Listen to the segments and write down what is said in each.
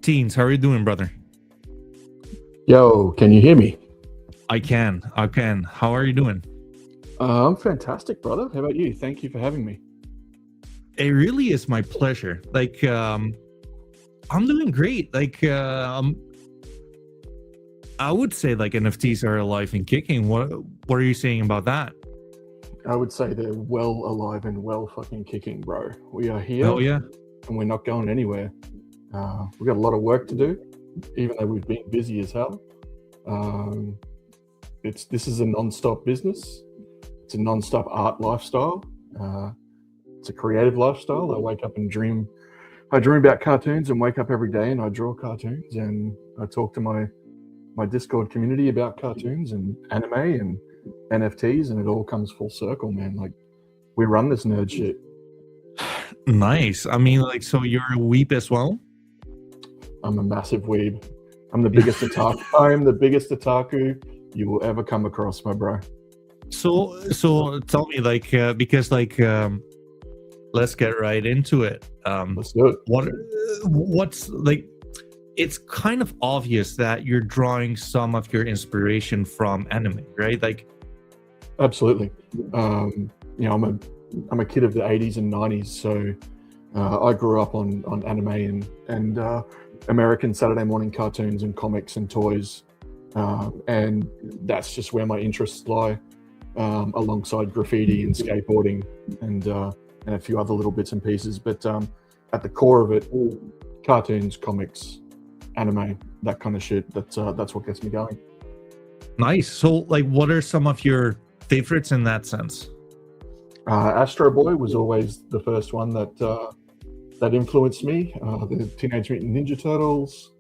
Teens, how are you doing, brother? Yo, can you hear me? I can. How are you doing? I'm fantastic, brother. How about you? Thank you for having me. It really is my pleasure. I'm doing great. I would say like NFTs are alive and kicking. What are you saying about that? I would say they're well alive and well fucking kicking, bro. We are here Oh yeah. and we're not going anywhere. We've got a lot of work to do, even though we've been busy as hell. This is a non-stop business. It's a non-stop art lifestyle. It's a creative lifestyle. I wake up and dream. I dream about cartoons and wake up every day and I draw cartoons and I talk to my Discord community about cartoons and anime and NFTs, and it all comes full circle, man. Like, we run this nerd shit. Nice. I mean, like, so you're a weeb as well? I'm a massive weeb. I'm the biggest otaku. I am the biggest otaku you will ever come across, my bro. So tell me, let's get right into it. Let's do it. What's like? It's kind of obvious that you're drawing some of your inspiration from anime, right? Like, absolutely. I'm a kid of the 80s and 90s, so I grew up on anime and American Saturday morning cartoons and comics and toys, and that's just where my interests lie, alongside graffiti and skateboarding and a few other little bits and pieces. But at the core of it, cartoons, comics, anime, that kind of shit. That's what gets me going. Nice. So, like, what are some of your favorites in that sense? Astro Boy was always the first one that influenced me. The Teenage Mutant Ninja Turtles,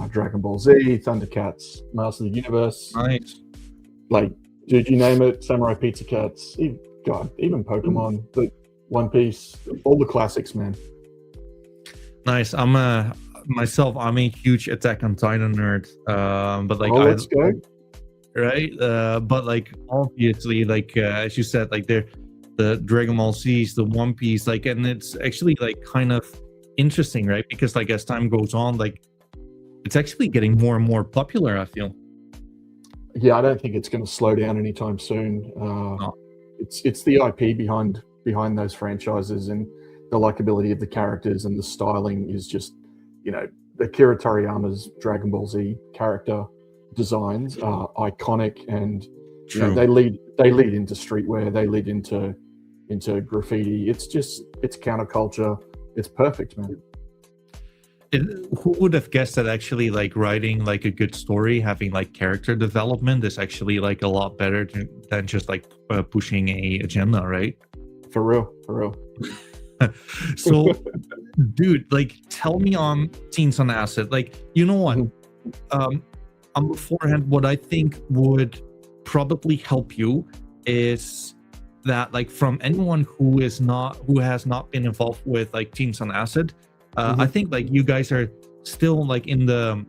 Dragon Ball Z, Thundercats, Master of the Universe. Nice. Like, dude, you name it. Samurai Pizza Cats. Even Pokemon, but One Piece, all the classics, man. Nice. I'm a huge Attack on Titan nerd. But like, let's go. Right. But like, obviously, like as you said, like the Dragon Ball Z's, the One Piece, like, and it's actually like kind of interesting, right? Because like as time goes on, like it's actually getting more and more popular, I feel. Yeah, I don't think it's going to slow down anytime soon. No. It's the IP behind those franchises, and the likability of the characters and the styling is just, Akira Toriyama's Dragon Ball Z character designs are iconic, and they lead into streetwear, they lead into graffiti. It's counterculture. It's perfect, man. Who would have guessed that actually like writing like a good story, having like character development is actually like a lot better than just like pushing a agenda, right? For real. So dude, like, tell me on TeensOnAcid, like, you know what, beforehand, what I think would probably help you is that, like, from anyone who has not been involved with like TeensOnAcid, I think like you guys are still like in the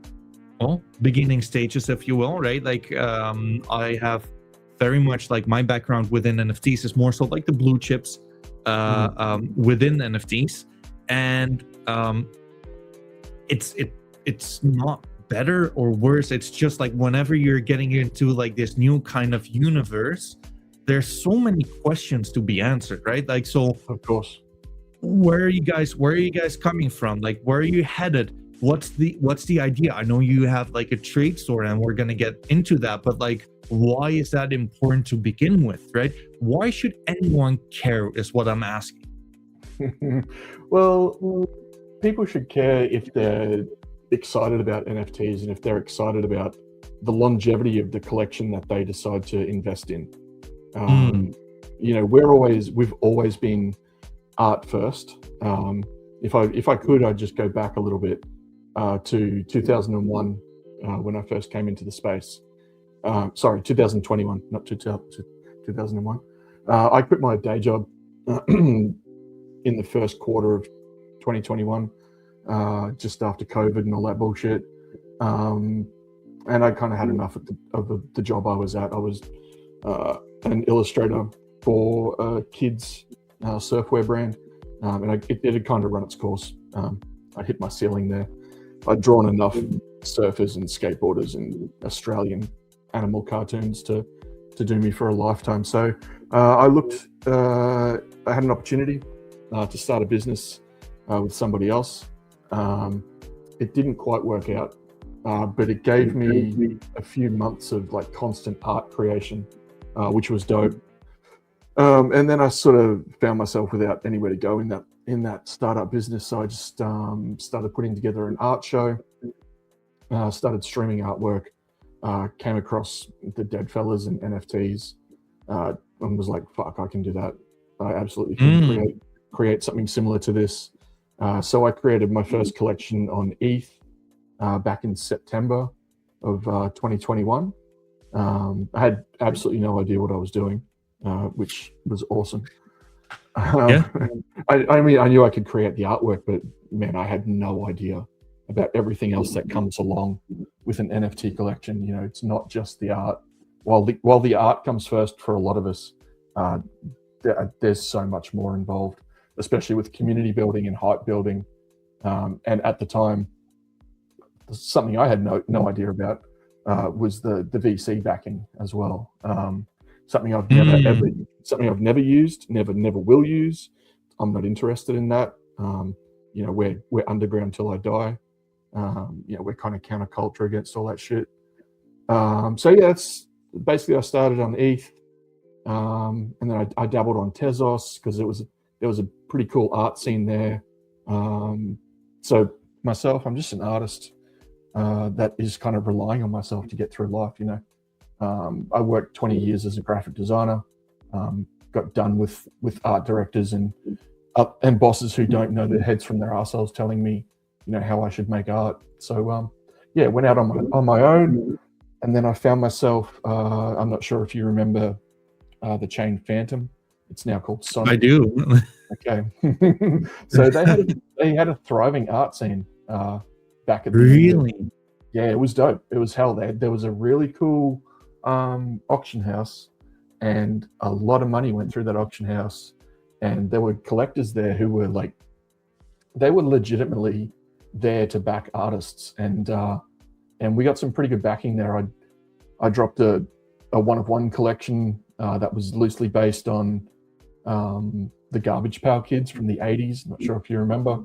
beginning stages, if you will, right? Like, I have very much like my background within NFTs is more so like the blue chips within NFTs, and it's not better or worse. It's just like whenever you're getting into like this new kind of universe, there's so many questions to be answered, right? Like, so of course, where are you guys coming from? Like, where are you headed? What's the idea? I know you have like a trade store and we're gonna get into that, but like, why is that important to begin with, right? Why should anyone care is what I'm asking. Well, people should care if they're excited about NFTs and if they're excited about the longevity of the collection that they decide to invest in. We've always been art first. If I could, I'd just go back a little bit to 2001 when I first came into the space. 2021, not 2001. I quit my day job in the first quarter of 2021, just after COVID and all that bullshit. And I kind of had enough of the job I was at. I was an illustrator for a kids surfwear brand, and it had kind of run its course. I hit my ceiling there. I'd drawn enough surfers and skateboarders and Australian animal cartoons to do me for a lifetime. So I had an opportunity to start a business with somebody else. It didn't quite work out, but it gave me a few months of like constant art creation, which was dope. And then I sort of found myself without anywhere to go in that startup business. So I just started putting together an art show, started streaming artwork, came across the Dead Fellas and NFTs, and was like, fuck, I can do that. I absolutely can create something similar to this. So I created my first collection on ETH back in September of 2021. I had absolutely no idea what I was doing, which was awesome. Yeah. I mean, I knew I could create the artwork, but man, I had no idea about everything else that comes along with an NFT collection. You know, it's not just the art. While the art comes first for a lot of us, there's so much more involved, especially with community building and hype building. And at the time, something I had no idea about was the VC backing as well. Something I've never used, never will use. I'm not interested in that. You know, we're underground till I die. You know, we're kind of counterculture against all that shit. So yeah, it's basically I started on ETH, and then I dabbled on Tezos because there was a pretty cool art scene there. So myself, I'm just an artist that is kind of relying on myself to get through life. You know, I worked 20 years as a graphic designer. Got done with art directors and bosses who don't know their heads from their arseholes telling me, you know, how I should make art. So yeah, went out on my own, and then I found myself. I'm not sure if you remember the chain Phantom. It's now called Sonic. I do. Okay. So they had a thriving art scene back at the Really? Yeah, it was dope. It was hell. There was a really cool auction house, and a lot of money went through that auction house, and there were collectors there who were like, they were legitimately there to back artists, and we got some pretty good backing there. I dropped a one of one collection that was loosely based on the Garbage Pail Kids from the 80s. Not sure if you remember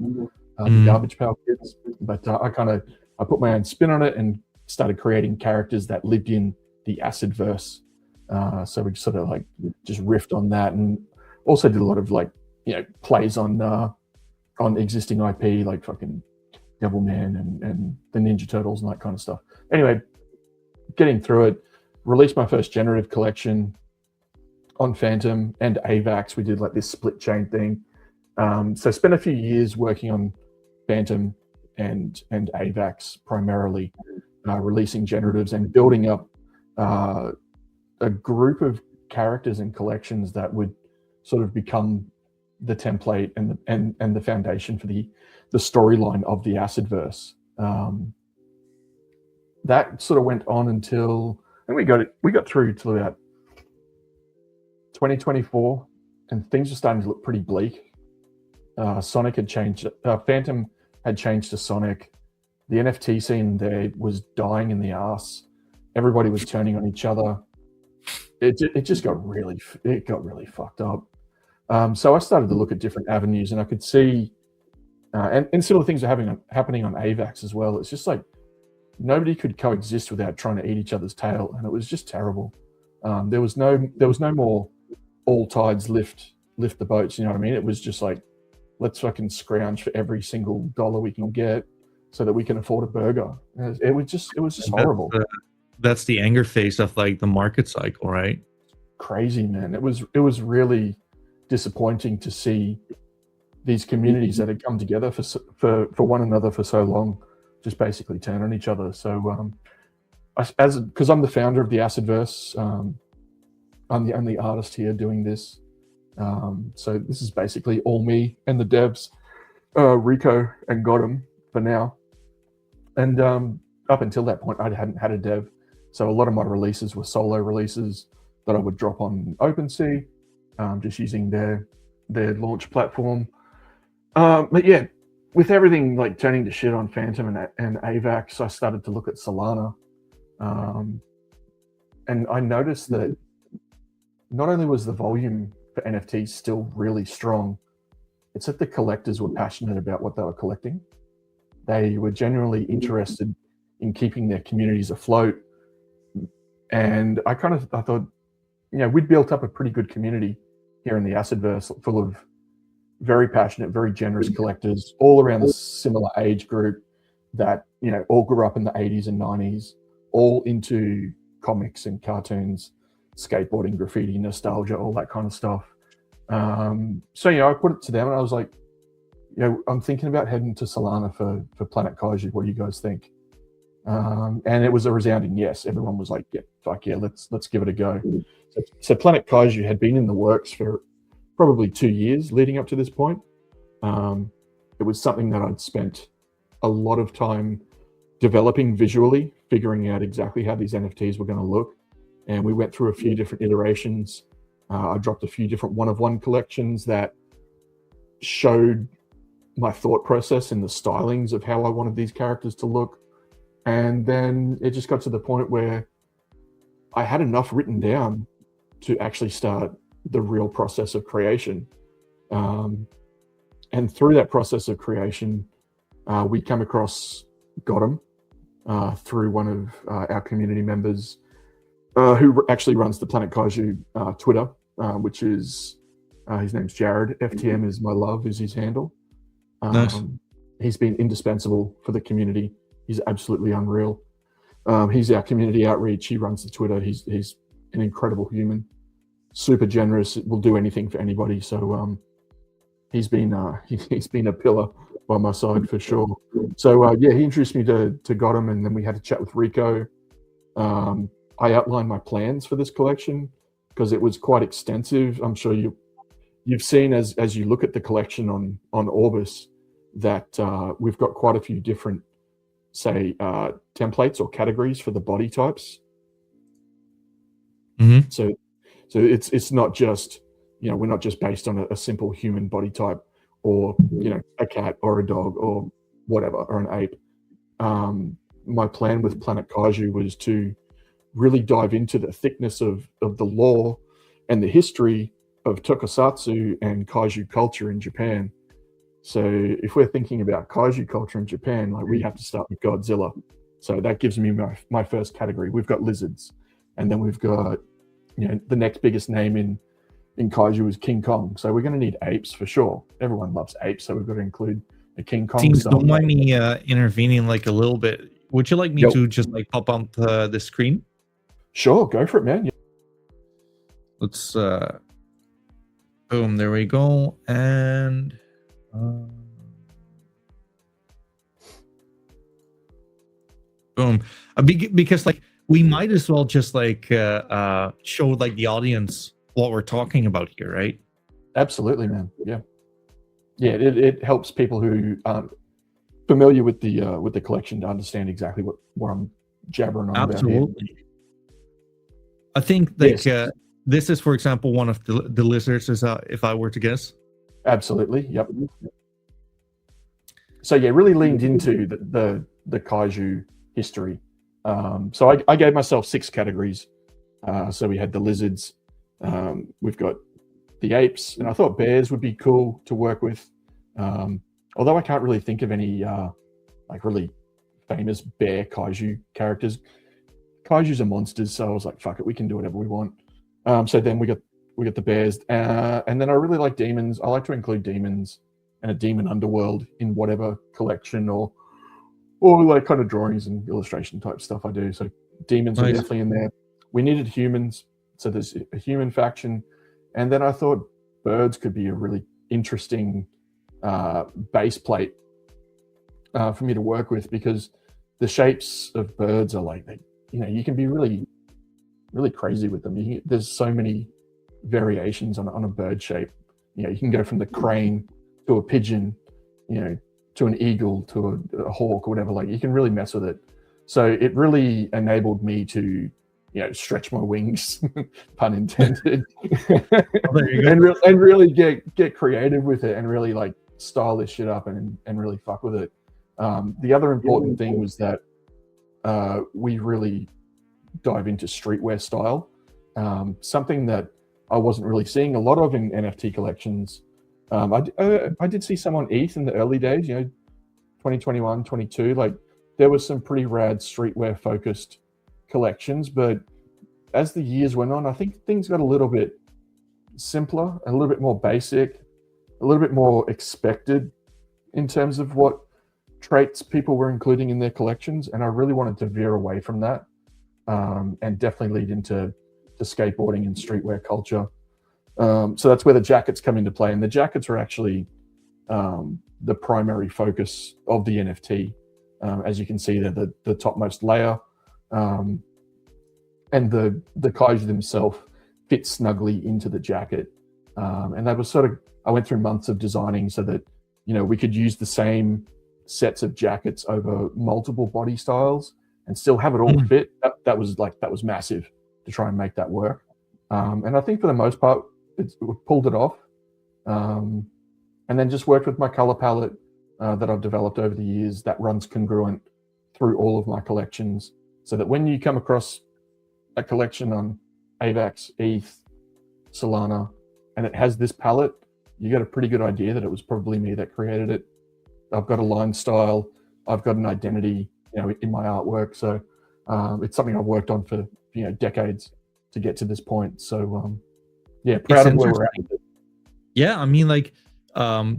the Garbage Pail Kids, but I put my own spin on it and started creating characters that lived in the acid verse. So we sort of like just riffed on that, and also did a lot of like, you know, plays on existing IP like fucking Devilman and the Ninja Turtles and that kind of stuff. Anyway, getting through it, released my first generative collection on Phantom and AVAX. We did like this split chain thing. So spent a few years working on Phantom and AVAX primarily, releasing generatives and building up a group of characters and collections that would sort of become the template and the foundation for the storyline of the Acidverse. That sort of went on until, and we got through to about 2024, and things were starting to look pretty bleak. Sonic had changed. Phantom had changed to Sonic. The NFT scene there was dying in the ass. Everybody was turning on each other. It just got really fucked up. So I started to look at different avenues, and I could see, and similar things are happening on AVAX as well. It's just like nobody could coexist without trying to eat each other's tail, and it was just terrible. There was no more all tides lift the boats. You know what I mean? It was just like, let's fucking scrounge for every single dollar we can get so that we can afford a burger. It was just horrible. That's the anger phase of like the market cycle, right? Crazy, man. It was really disappointing to see these communities that had come together for one another for so long just basically turn on each other. So because I'm the founder of the Acidverse, I'm the only artist here doing this. So this is basically all me and the devs, Rico and Gotham for now. And up until that point, I hadn't had a dev. So a lot of my releases were solo releases that I would drop on OpenSea, just using their launch platform. But yeah, with everything like turning to shit on Phantom and AVAX, I started to look at Solana, and I noticed that not only was the volume for NFTs still really strong, it's that the collectors were passionate about what they were collecting. They were genuinely interested in keeping their communities afloat. And I thought, we'd built up a pretty good community here in the Acidverse, full of very passionate, very generous collectors, all around a similar age group that, all grew up in the 80s and 90s, all into comics and cartoons, skateboarding, graffiti, nostalgia, all that kind of stuff. So I put it to them and I was like, I'm thinking about heading to Solana for Planet Kaiju. What do you guys think? And it was a resounding yes. Everyone was like, yeah, fuck yeah, let's give it a go. So Planet Kaiju had been in the works for probably 2 years leading up to this point. It was something that I'd spent a lot of time developing visually, figuring out exactly how these NFTs were going to look. And we went through a few different iterations. I dropped a few different one-of-one collections that showed my thought process in the stylings of how I wanted these characters to look. And then it just got to the point where I had enough written down to actually start the real process of creation. And through that process of creation, we come across Gotham through one of our community members who actually runs the Planet Kaiju Twitter, which is, his name's Jared. FTM is my love is his handle. Nice. He's been indispensable for the community. He's absolutely unreal. He's our community outreach. He runs the Twitter. He's an incredible human, super generous, will do anything for anybody. So he's been a pillar by my side for sure. So he introduced me to Gotham, and then we had a chat with Rico. I outlined my plans for this collection because it was quite extensive. I'm sure you've seen as you look at the collection on Orbis that we've got quite a few different, say, templates or categories for the body types. Mm-hmm. So it's not just, we're not just based on a simple human body type or, a cat or a dog or whatever, or an ape. My plan with Planet Kaiju was to really dive into the thickness of the lore and the history of tokusatsu and kaiju culture in Japan. So if we're thinking about kaiju culture in Japan, like, we have to start with Godzilla. So that gives me my first category. We've got lizards, and then we've got, the next biggest name in kaiju is King Kong. So we're going to need apes for sure. Everyone loves apes, so we've got to include a King Kong. Teens, don't mind me intervening like a little bit. Would you like me to just like pop up the screen? Sure, go for it, man. Let's boom, there we go. And boom. Because like we might as well just like show like the audience what we're talking about here, right? Absolutely, man. Yeah. It helps people who aren't familiar with the collection to understand exactly what I'm jabbering on about here. I think like this is, for example, one of the lizards, if I were to guess. Absolutely. Yep. So really leaned into the kaiju history. So I gave myself 6 categories. So we had the lizards, we've got the apes, and I thought bears would be cool to work with. Although I can't really think of any like really famous bear kaiju characters. Kaijus are monsters, so I was like, fuck it, we can do whatever we want. So then we got the bears, and then I really like demons. I like to include demons and a demon underworld in whatever collection or like kind of drawings and illustration type stuff I do. So demons are definitely in there. We needed humans, so there's a human faction, and then I thought birds could be a really interesting base plate for me to work with, because the shapes of birds are like, you can be really, really crazy with them. There's so many variations on a bird shape. You can go from the crane to a pigeon, to an eagle, to a hawk or whatever. Like, you can really mess with it. So it really enabled me to, stretch my wings, pun intended, and really get creative with it, and really like style this shit up and really fuck with it. The other important thing was that we really dive into streetwear style, something that I wasn't really seeing a lot of in NFT collections. I did see some on ETH in the early days, 2021, 22. Like there was some pretty rad streetwear focused collections, but as the years went on, I think things got a little bit simpler, a little bit more basic, a little bit more expected in terms of what traits people were including in their collections. And I really wanted to veer away from that, and definitely lead into skateboarding and streetwear culture. So that's where the jackets come into play. And the jackets are actually the primary focus of the NFT. As you can see, they're the topmost layer. And the kaiju themselves fit snugly into the jacket. And that was I went through months of designing so that, we could use the same sets of jackets over multiple body styles and still have it all fit. That was massive to try and make that work. And I think for the most part, we pulled it off. And then just worked with my color palette that I've developed over the years that runs congruent through all of my collections, so that when you come across a collection on AVAX, ETH, Solana, and it has this palette, you get a pretty good idea that it was probably me that created it. I've got a line style, I've got an identity, in my artwork. So it's something I've worked on for decades to get to this point. So proud of where we're at. Yeah, I mean, like, I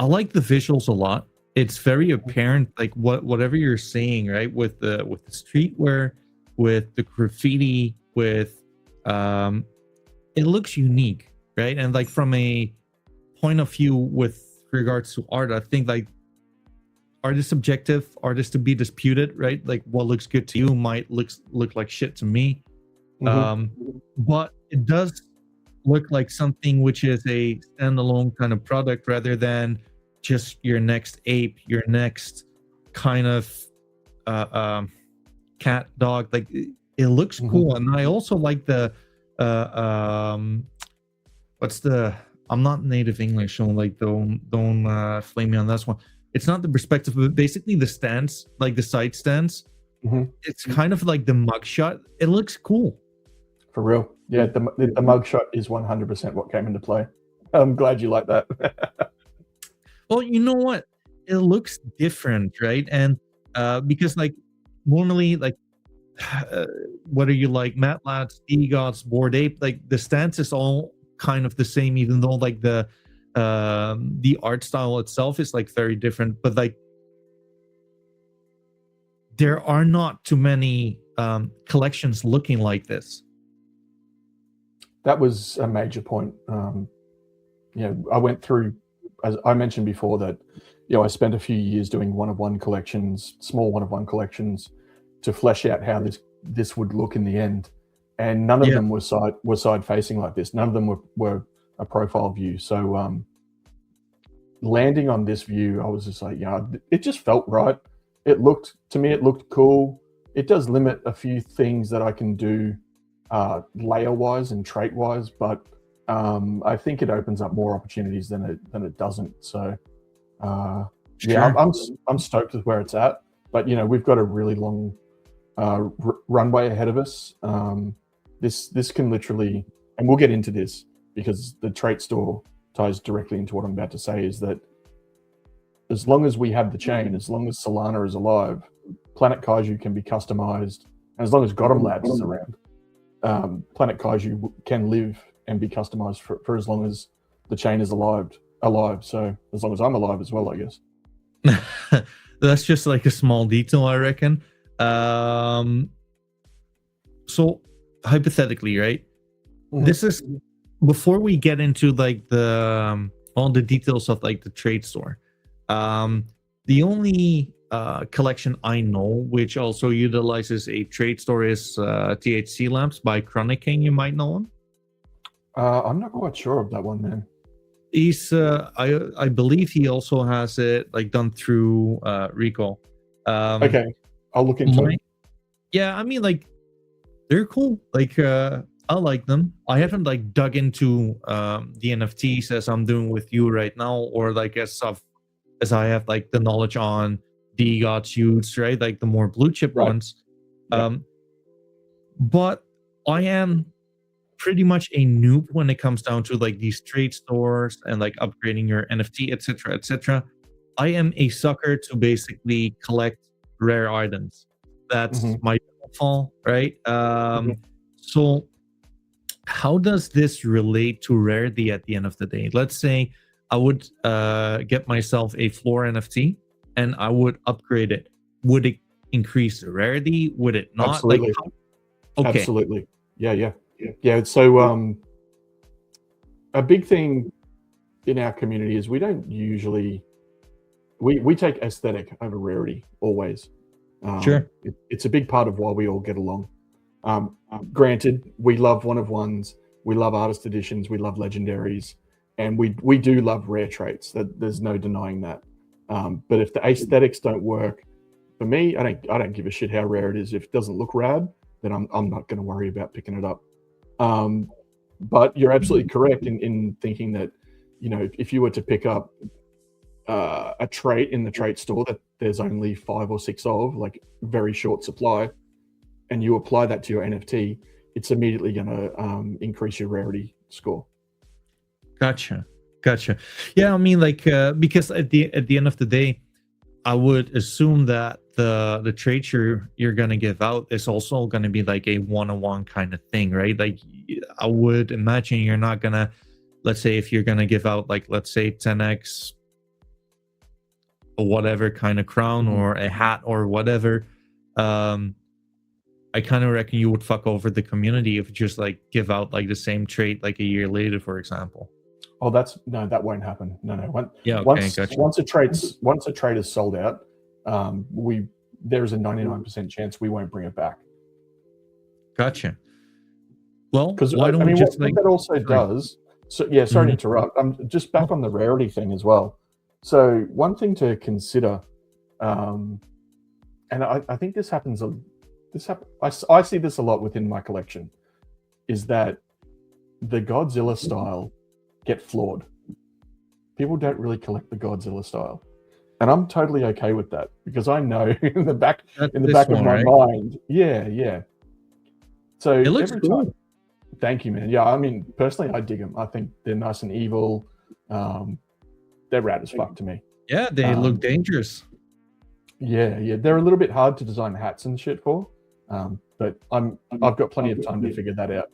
like the visuals a lot. It's very apparent, like whatever you're seeing, right? With the streetwear, with the graffiti, with it looks unique, right? And like from a point of view with regards to art, I think like art is subjective, art is to be disputed, right? Like what looks good to you might look like shit to me. But it does look like something which is a standalone kind of product rather than just your next ape, your next kind of cat, dog. Like it looks cool. And I also like the I'm not native English, so like don't flame me on this one. It's not the perspective, but basically the stance, like the side stance. It's kind of like the mugshot. It looks cool. For real. Yeah, the mugshot is 100% what came into play. I'm glad you like that. Well, you know what? It looks different, right? And because like normally, like whether you like Matlabs, DeGods, Bored Ape, like the stance is all kind of the same, even though like the art style itself is like very different. But like there are not too many collections looking like this. That was a major point. I went through, as I mentioned before, that I spent a few years doing one-of-one collections, small one-of-one collections, to flesh out how this would look in the end. And none of them were side facing like this. None of them were a profile view. So landing on this view, I was just like, it just felt right. It looked cool. It does limit a few things that I can do layer wise and trait wise, but I think it opens up more opportunities than it doesn't. So I'm stoked with where it's at, but we've got a really long runway ahead of us. This can literally, and we'll get into this because the trait store ties directly into what I'm about to say, is that as long as we have the chain, as long as Solana is alive, Planet Kaiju can be customized, and as long as Gotham Labs is around, Planet Kaiju can live and be customized for as long as the chain is alive. So as long as I'm alive as well, I guess. That's just like a small detail, I reckon. So hypothetically, right? This is before we get into like the all the details of like the trade store. The only collection I know which also utilizes a trade store is THC Lamps by Chronic King. You might know him. I'm not quite sure of that one, man. He's I believe he also has it like done through Rico. Okay, I'll look into it. Yeah, I mean, like they're cool. Like I like them. I haven't like dug into the NFTs as I'm doing with you right now, or like as I have like the knowledge on the got used, right? Like the more blue chip Right. ones. Yeah. But I am pretty much a noob when it comes down to like these trade stores and like upgrading your NFT, etc., etc. I am a sucker to basically collect rare items. That's Mhm. my fall, right? Mhm. So how does this relate to rarity at the end of the day? Let's say I would get myself a floor NFT and I would upgrade it. Would it increase the rarity? Would it not? Like, Absolutely. okay, Absolutely. Yeah. So a big thing in our community is we don't usually we take aesthetic over rarity always. sure. It's a big part of why we all get along. Granted, we love one of ones, we love artist editions, we love legendaries, and we do love rare traits. That there's no denying that. But if the aesthetics don't work, for me, I don't give a shit how rare it is. If it doesn't look rad, then I'm not going to worry about picking it up. But you're absolutely correct in thinking that, if you were to pick up a trait in the trait store that there's only 5 or 6 of, like very short supply, and you apply that to your NFT, it's immediately going to increase your rarity score. Gotcha. Yeah, I mean, like, because at the end of the day, I would assume that the traits you're gonna give out is also gonna be like a one-on-one kind of thing, right? Like, I would imagine you're not gonna, let's say, if you're gonna give out like, let's say, 10x or whatever kind of crown or a hat or whatever. I kind of reckon you would fuck over the community if you just like give out like the same trait like a year later, for example. Oh, that won't happen. No. Yeah, okay, Once gotcha. once a trade is sold out, there's a 99% chance we won't bring it back. Gotcha. Well, Because why don't we just what like, that also sorry. does. So yeah, sorry to Mhm. interrupt. I'm just back on the rarity thing as well. So one thing to consider, and I think this happens. I see this a lot within my collection, is that the Godzilla style get flawed. People don't really collect the Godzilla style, and I'm totally okay with that because I know in the back That's in the this back of one, my right? mind, yeah. So It looks every cool. time, thank you, man. Yeah, I mean, personally, I dig them. I think they're nice and evil. They're rad as fuck to me. Yeah, they look dangerous. Yeah. They're a little bit hard to design hats and shit for, but I've got plenty of time to figure that out.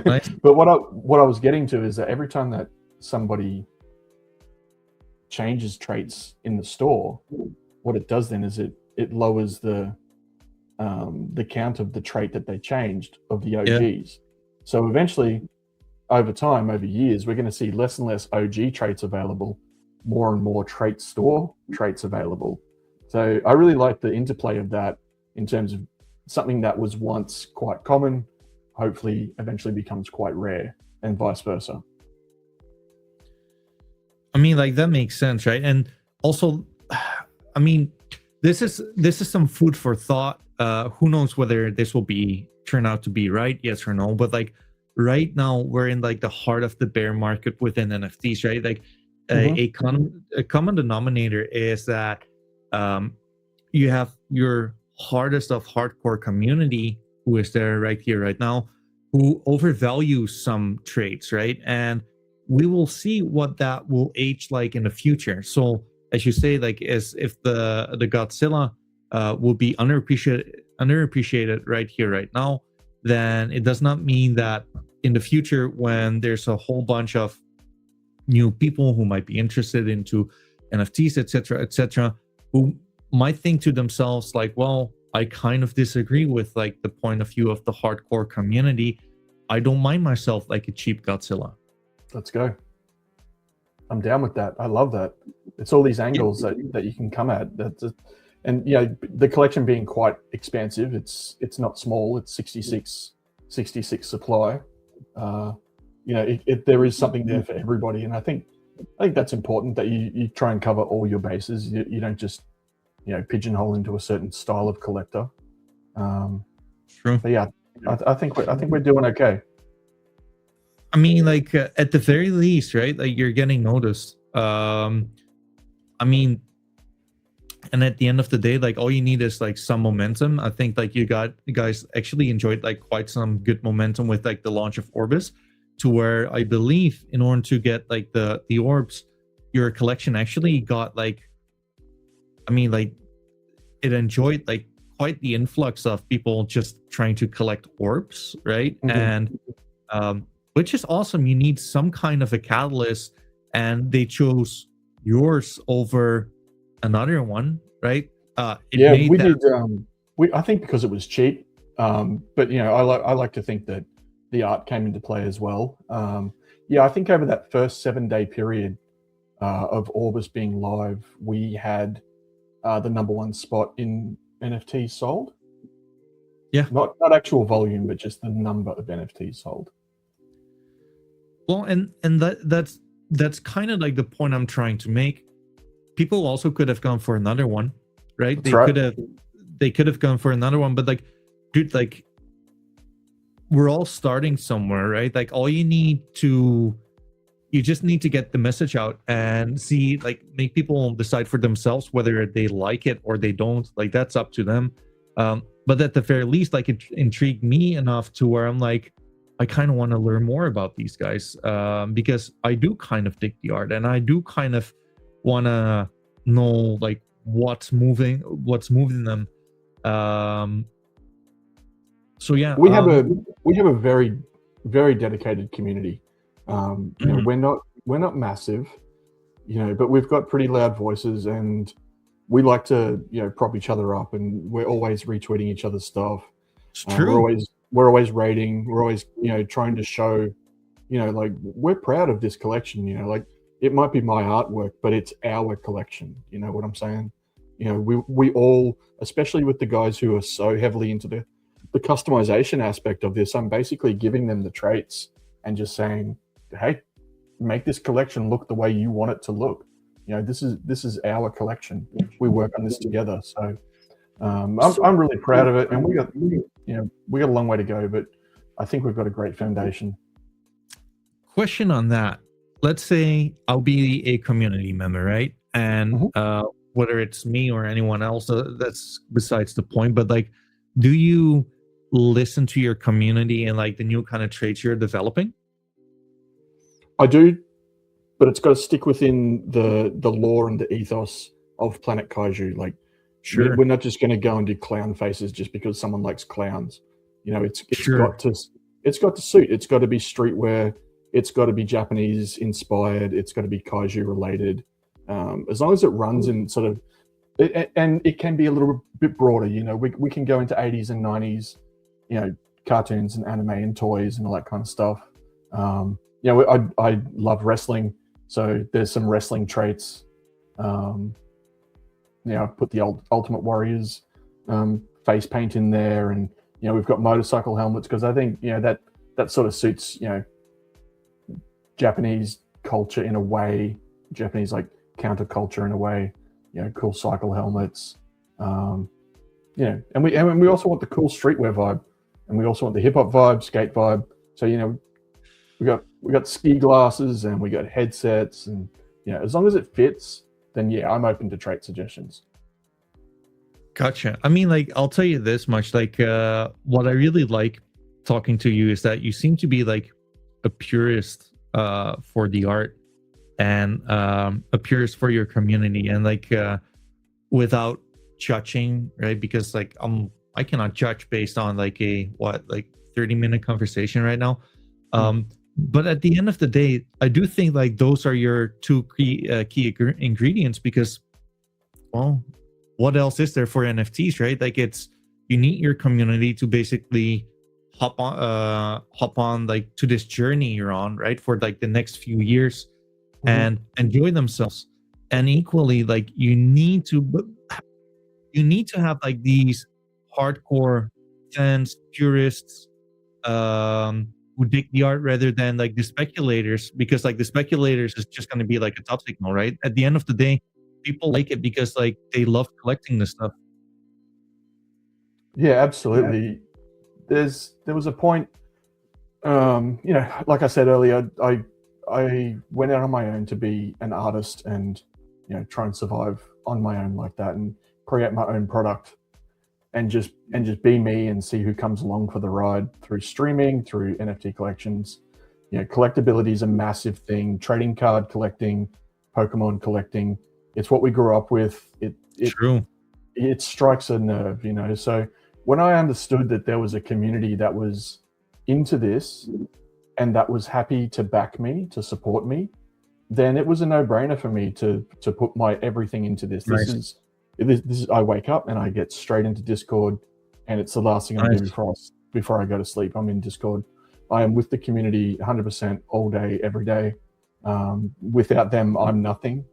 Nice. But what I was getting to is that every time that somebody changes traits in the store, what it does then is it lowers the count of the trait that they changed of the OGs. Yeah. So eventually, over time, over years, we're going to see less and less OG traits available, more and more trait store traits available. So I really like the interplay of that in terms of something that was once quite common, hopefully eventually becomes quite rare, and vice versa. I mean, like that makes sense, right? And also, I mean, this is some food for thought. Who knows whether this will be turn out to be right, yes or no? But like right now, we're in like the heart of the bear market within NFTs, right? Like a common denominator is that you have your hardest of hardcore community who is there right here, right now, who overvalues some traits, right? And we will see what that will age like in the future. So as you say, like as if the Godzilla will be underappreciated right here, right now, then it does not mean that in the future, when there's a whole bunch of new people who might be interested into NFTs, etc., who might think to themselves like, well, I kind of disagree with like the point of view of the hardcore community. I don't mind myself like a cheap Godzilla. Let's go. I'm down with that. I love that. It's all these angles that you can come at. And the collection being quite expansive. It's not small. It's 66 supply. There is something there for everybody, and I think that's important that you try and cover all your bases. You don't just pigeonhole into a certain style of collector. True. But yeah, I think we're doing okay. I mean, like at the very least, right? Like you're getting noticed. I mean, and at the end of the day, like all you need is like some momentum. I think like you guys actually enjoyed like quite some good momentum with like the launch of Orbis, to where I believe in order to get like the orbs, your collection actually got like, I mean, like it enjoyed like quite the influx of people just trying to collect orbs, right? And which is awesome. You need some kind of a catalyst, and they chose yours over another one, right? Yeah, we did. I think because it was cheap, but you know, I like to think that the art came into play as well. Yeah, I think over that first 7-day period of Orbis being live, we had the #1 spot in NFTs sold. Yeah. Not actual volume, but just the number of NFTs sold. Well, and that's kind of like the point I'm trying to make. People also could have gone for another one, right? That's right. They could have gone for another one, but like, dude, like we're all starting somewhere, right? Like all you just need to get the message out and see, like, make people decide for themselves whether they like it or they don't. Like that's up to them. But at the very least, like it intrigued me enough to where I'm like, I kind of want to learn more about these guys, because I do kind of dig the art, and I do kind of want to know like what's moving them. So yeah, we have a very dedicated community. You know, we're not massive, you know, but we've got pretty loud voices, and we like to, you know, prop each other up, and we're always retweeting each other's stuff. It's true. We're always rating. We're always, you know, trying to show, you know, like we're proud of this collection. You know, like it might be my artwork, but it's our collection. You know what I'm saying? You know, we all, especially with the guys who are so heavily into the customization aspect of this, I'm basically giving them the traits and just saying, hey, make this collection look the way you want it to look. You know, this is our collection. We work on this together. So I'm really proud of it, and we got a long way to go, but I think we've got a great foundation. Question on that. Let's say I'll be a community member, right? And whether it's me or anyone else, that's besides the point. But like, do you listen to your community and like the new kind of traits you're developing? I do, but it's got to stick within the lore and the ethos of Planet Kaiju. Like, sure, we're not just going to go and do clown faces just because someone likes clowns. You know, it's got to suit. It's got to be streetwear. It's got to be Japanese inspired. It's got to be kaiju related. As long as it runs in sort of, and it can be a little bit broader. You know, we can go into 80s and 90s, you know, cartoons and anime and toys and all that kind of stuff. You know, I love wrestling, so there's some wrestling traits. You know, I've put the old Ultimate Warriors face paint in there, and you know, we've got motorcycle helmets because I think, you know, that sort of suits, you know, Japanese culture in a way, Japanese like counterculture in a way. You know, cool cycle helmets. You know, and we also want the cool streetwear vibe, and we also want the hip hop vibe, skate vibe. So you know, we got ski glasses and we got headsets, and you know, as long as it fits, then yeah, I'm open to trait suggestions. Gotcha. I mean, like, I'll tell you this much, like, what I really like talking to you is that you seem to be like a purist for the art, and a purist for your community, and like without judging, right? Because like I cannot judge based on like a 30-minute conversation right now. But at the end of the day, I do think like those are your two key ingredients, because, well, what else is there for NFTs, right? Like, it's, you need your community to basically hop on like to this journey you're on, right, for like the next few years, and enjoy themselves. And equally, like, you need to have like these hardcore fans, purists, who dig the art rather than like the speculators, because like the speculators is just going to be like a top signal, right? At the end of the day, people like it because like they love collecting this stuff. Yeah, absolutely. there was a point, like I said earlier, I went out on my own to be an artist and try and survive on my own like that and create my own product and just be me and see who comes along for the ride through streaming, through NFT collections. Collectability is a massive thing. Trading card collecting, Pokemon collecting. It's what we grew up with. True. It strikes a nerve, So when I understood that there was a community that was into this and that was happy to back me, to support me, then it was a no-brainer for me to put my everything into this. Nice. This is I wake up and I get straight into Discord, and it's the last thing I do before I go to sleep. I'm in Discord. I am with the community 100% all day, every day. Without them, I'm nothing.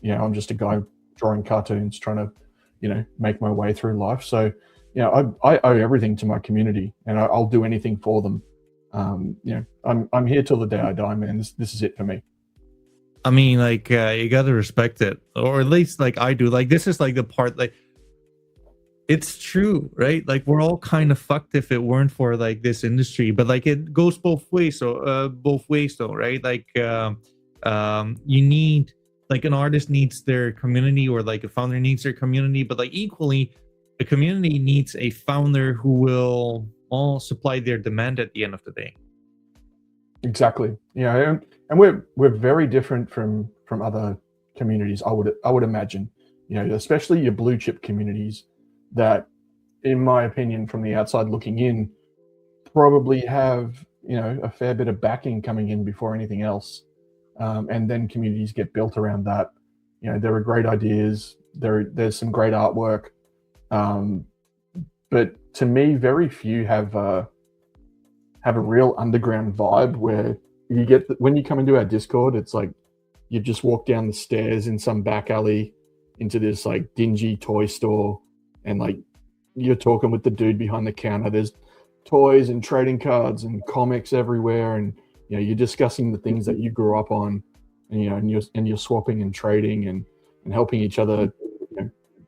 I'm just a guy drawing cartoons, trying to, make my way through life. So, I owe everything to my community, and I'll do anything for them. I'm here till the day I die, man. This is it for me. I mean, like, you gotta respect it, or at least like I do. Like, this is like the part, like, it's true, right? Like, we're all kind of fucked if it weren't for like this industry, but like it goes both ways. So both ways though, right? Like you need, like, an artist needs their community, or like a founder needs their community, but like equally the community needs a founder who will all supply their demand at the end of the day. Exactly. And we're very different from other communities, I would imagine. Especially your blue chip communities that, in my opinion, from the outside looking in, probably have a fair bit of backing coming in before anything else, and then communities get built around that. There are great ideas, there's some great artwork, but to me, very few have a real underground vibe where you get when you come into our Discord, it's like you just walk down the stairs in some back alley into this like dingy toy store, and like you're talking with the dude behind the counter. There's toys and trading cards and comics everywhere, and you're discussing the things that you grew up on, and you're swapping and trading and helping each other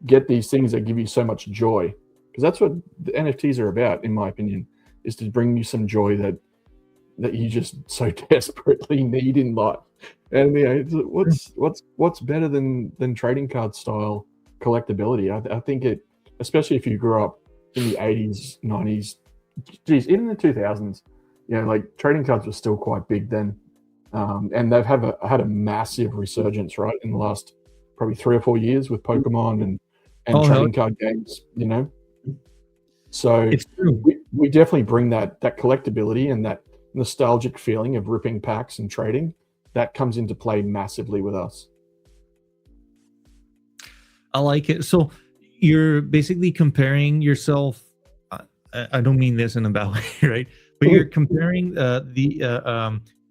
get these things that give you so much joy, because that's what the NFTs are about, in my opinion, is to bring you some joy that you just so desperately need in life. And what's better than trading card style collectability? I think it, especially if you grew up in the 80s, 90s, geez, even the 2000s, like trading cards were still quite big then, and they've had a massive resurgence, right, in the last probably 3 or 4 years with Pokemon and trading card games. So It's true. we definitely bring that collectability and that nostalgic feeling of ripping packs and trading. That comes into play massively with us. I like it. So you're basically comparing yourself. I don't mean this in a bad way, right? But you're comparing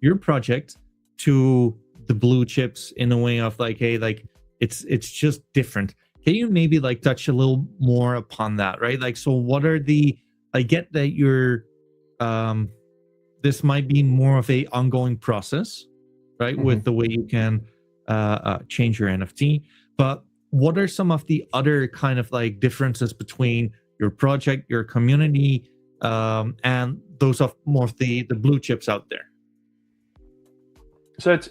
your project to the blue chips in a way of like, hey, like it's just different. Can you maybe like touch a little more upon that, right? Like, so what are the? I get that you're. This might be more of a ongoing process, right? Mm-hmm. With the way you can change your NFT, but what are some of the other kind of like differences between your project, your community, and those of more of the blue chips out there? So it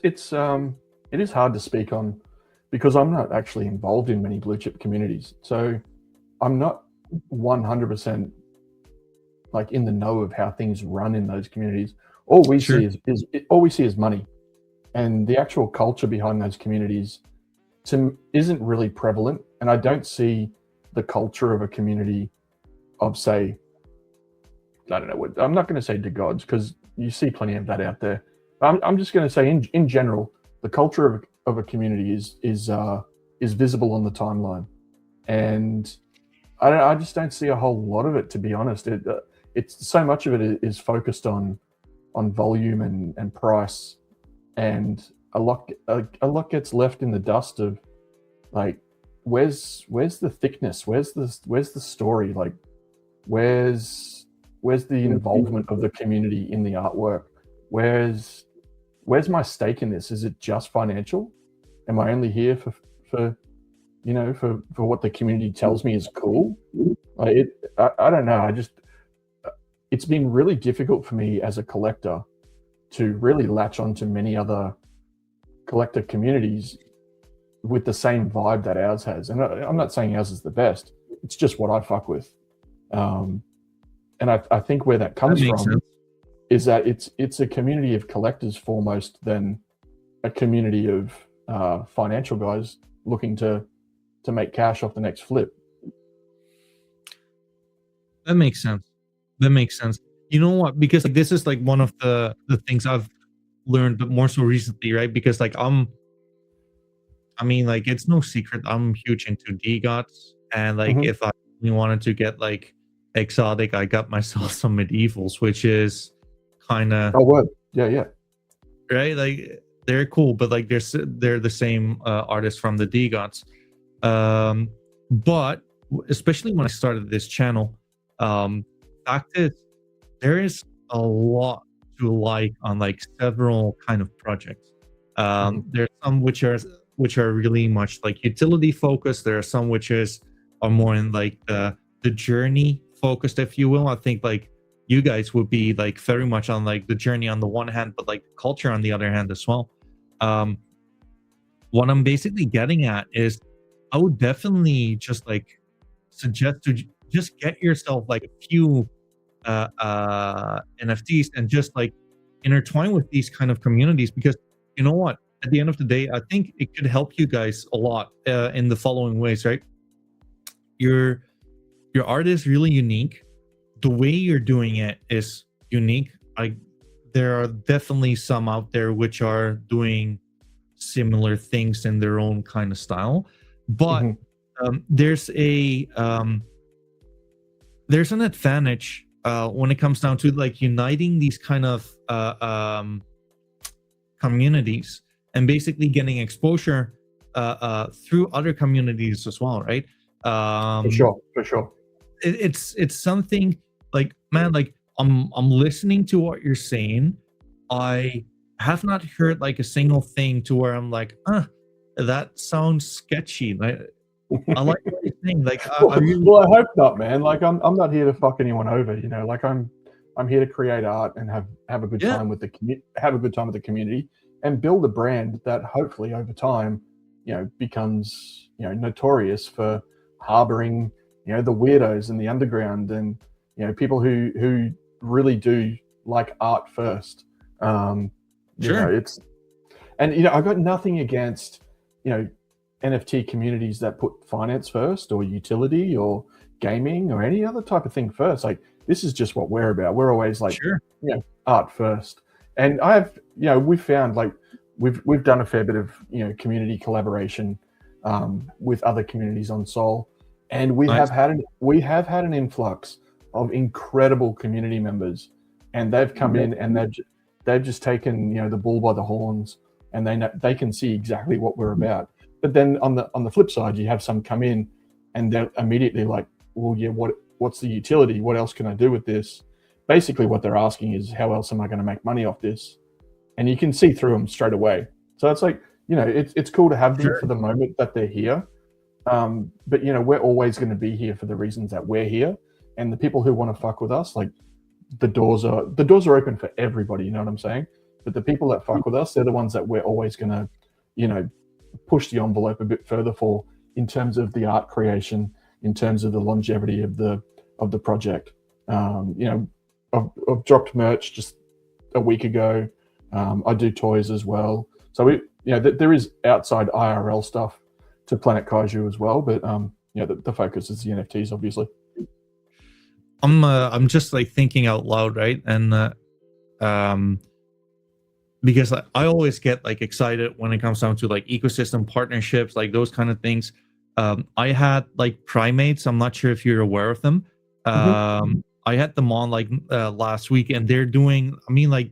is hard to speak on, because I'm not actually involved in many blue chip communities. So I'm not 100% like in the know of how things run in those communities. All we see is money, and the actual culture behind those communities isn't really prevalent. And I don't see the culture of a community of, say, I don't know what, I'm not going to say to gods, because you see plenty of that out there. I'm just going to say in general, the culture of a community is visible on the timeline, and I just don't see a whole lot of it, to be honest. It's so much of it is focused on volume and price, and a lot gets left in the dust of like, where's the thickness, where's the story, like where's the involvement of the community in the artwork, where's my stake in this? Is it just financial? Am I only here for what the community tells me is cool? I don't know. it's been really difficult for me as a collector to really latch onto many other collector communities with the same vibe that ours has. And I'm not saying ours is the best. It's just what I fuck with. And I think where that comes from is that it's a community of collectors foremost than a community of financial guys looking to make cash off the next flip. That makes sense. That makes sense. You know what? Because like this is like one of the things I've learned, but more so recently, right? Because like I mean, like it's no secret I'm huge into DGOTs, and like if I really wanted to get like exotic, I got myself some medievals, which is kind of yeah, right. Like they're cool, but like they're the same artists from the DGOTs. But especially when I started this channel, fact is there is a lot to like on like several kind of projects. There's some which are really much like utility focused. There are some which are more in like the journey focused, if you will. I think like you guys would be like very much on like the journey on the one hand, but like culture on the other hand as well. What I'm basically getting at is I would definitely just like suggest to just get yourself like a few NFTs and just like intertwine with these kind of communities, because you know what, at the end of the day, I think it could help you guys a lot in the following ways, right? Your art is really unique. The way you're doing it is unique. There are definitely some out there which are doing similar things in their own kind of style, but there's an advantage when it comes down to like uniting these kind of communities and basically getting exposure through other communities as well, right? For sure. It's something like, man, like I'm listening to what you're saying. I have not heard like a single thing to where I'm like, that sounds sketchy. Like I like what you're saying. Like I hope not, man. Like I'm not here to fuck anyone over, you know. Like I'm here to create art and have a good time with the community and build a brand that hopefully over time, you know, becomes, you know, notorious for harboring, you know, the weirdos in the underground and, you know, people who really do like art first. You know, you know, I've got nothing against, you know, NFT communities that put finance first or utility or gaming or any other type of thing first. Like this is just what we're about. We're always like, you know, art first. And you know, we've found like we've done a fair bit of, you know, community collaboration with other communities on Sol, and we have had an influx of incredible community members, and they've come in and they've just taken, you know, the bull by the horns, and they can see exactly what we're about. But then on the flip side, you have some come in and they're immediately like, well, yeah, what's the utility? What else can I do with this? Basically what they're asking is, how else am I going to make money off this? And you can see through them straight away. So it's like, you know, it's cool to have them for the moment that they're here. But, you know, we're always going to be here for the reasons that we're here. And the people who want to fuck with us, like the doors are open for everybody, you know what I'm saying? But the people that fuck with us, they're the ones that we're always going to, you know, push the envelope a bit further for in terms of the art creation, in terms of the longevity of the project. You know, I've dropped merch just a week ago. I do toys as well. So you know, there is outside IRL stuff to Planet Kaiju as well, but you know, the focus is the NFTs, obviously. I'm just like thinking out loud, right? And because I always get like excited when it comes down to like ecosystem partnerships, like those kind of things. I had like Primates. I'm not sure if you're aware of them. I had them on like last week, and they're doing, I mean, like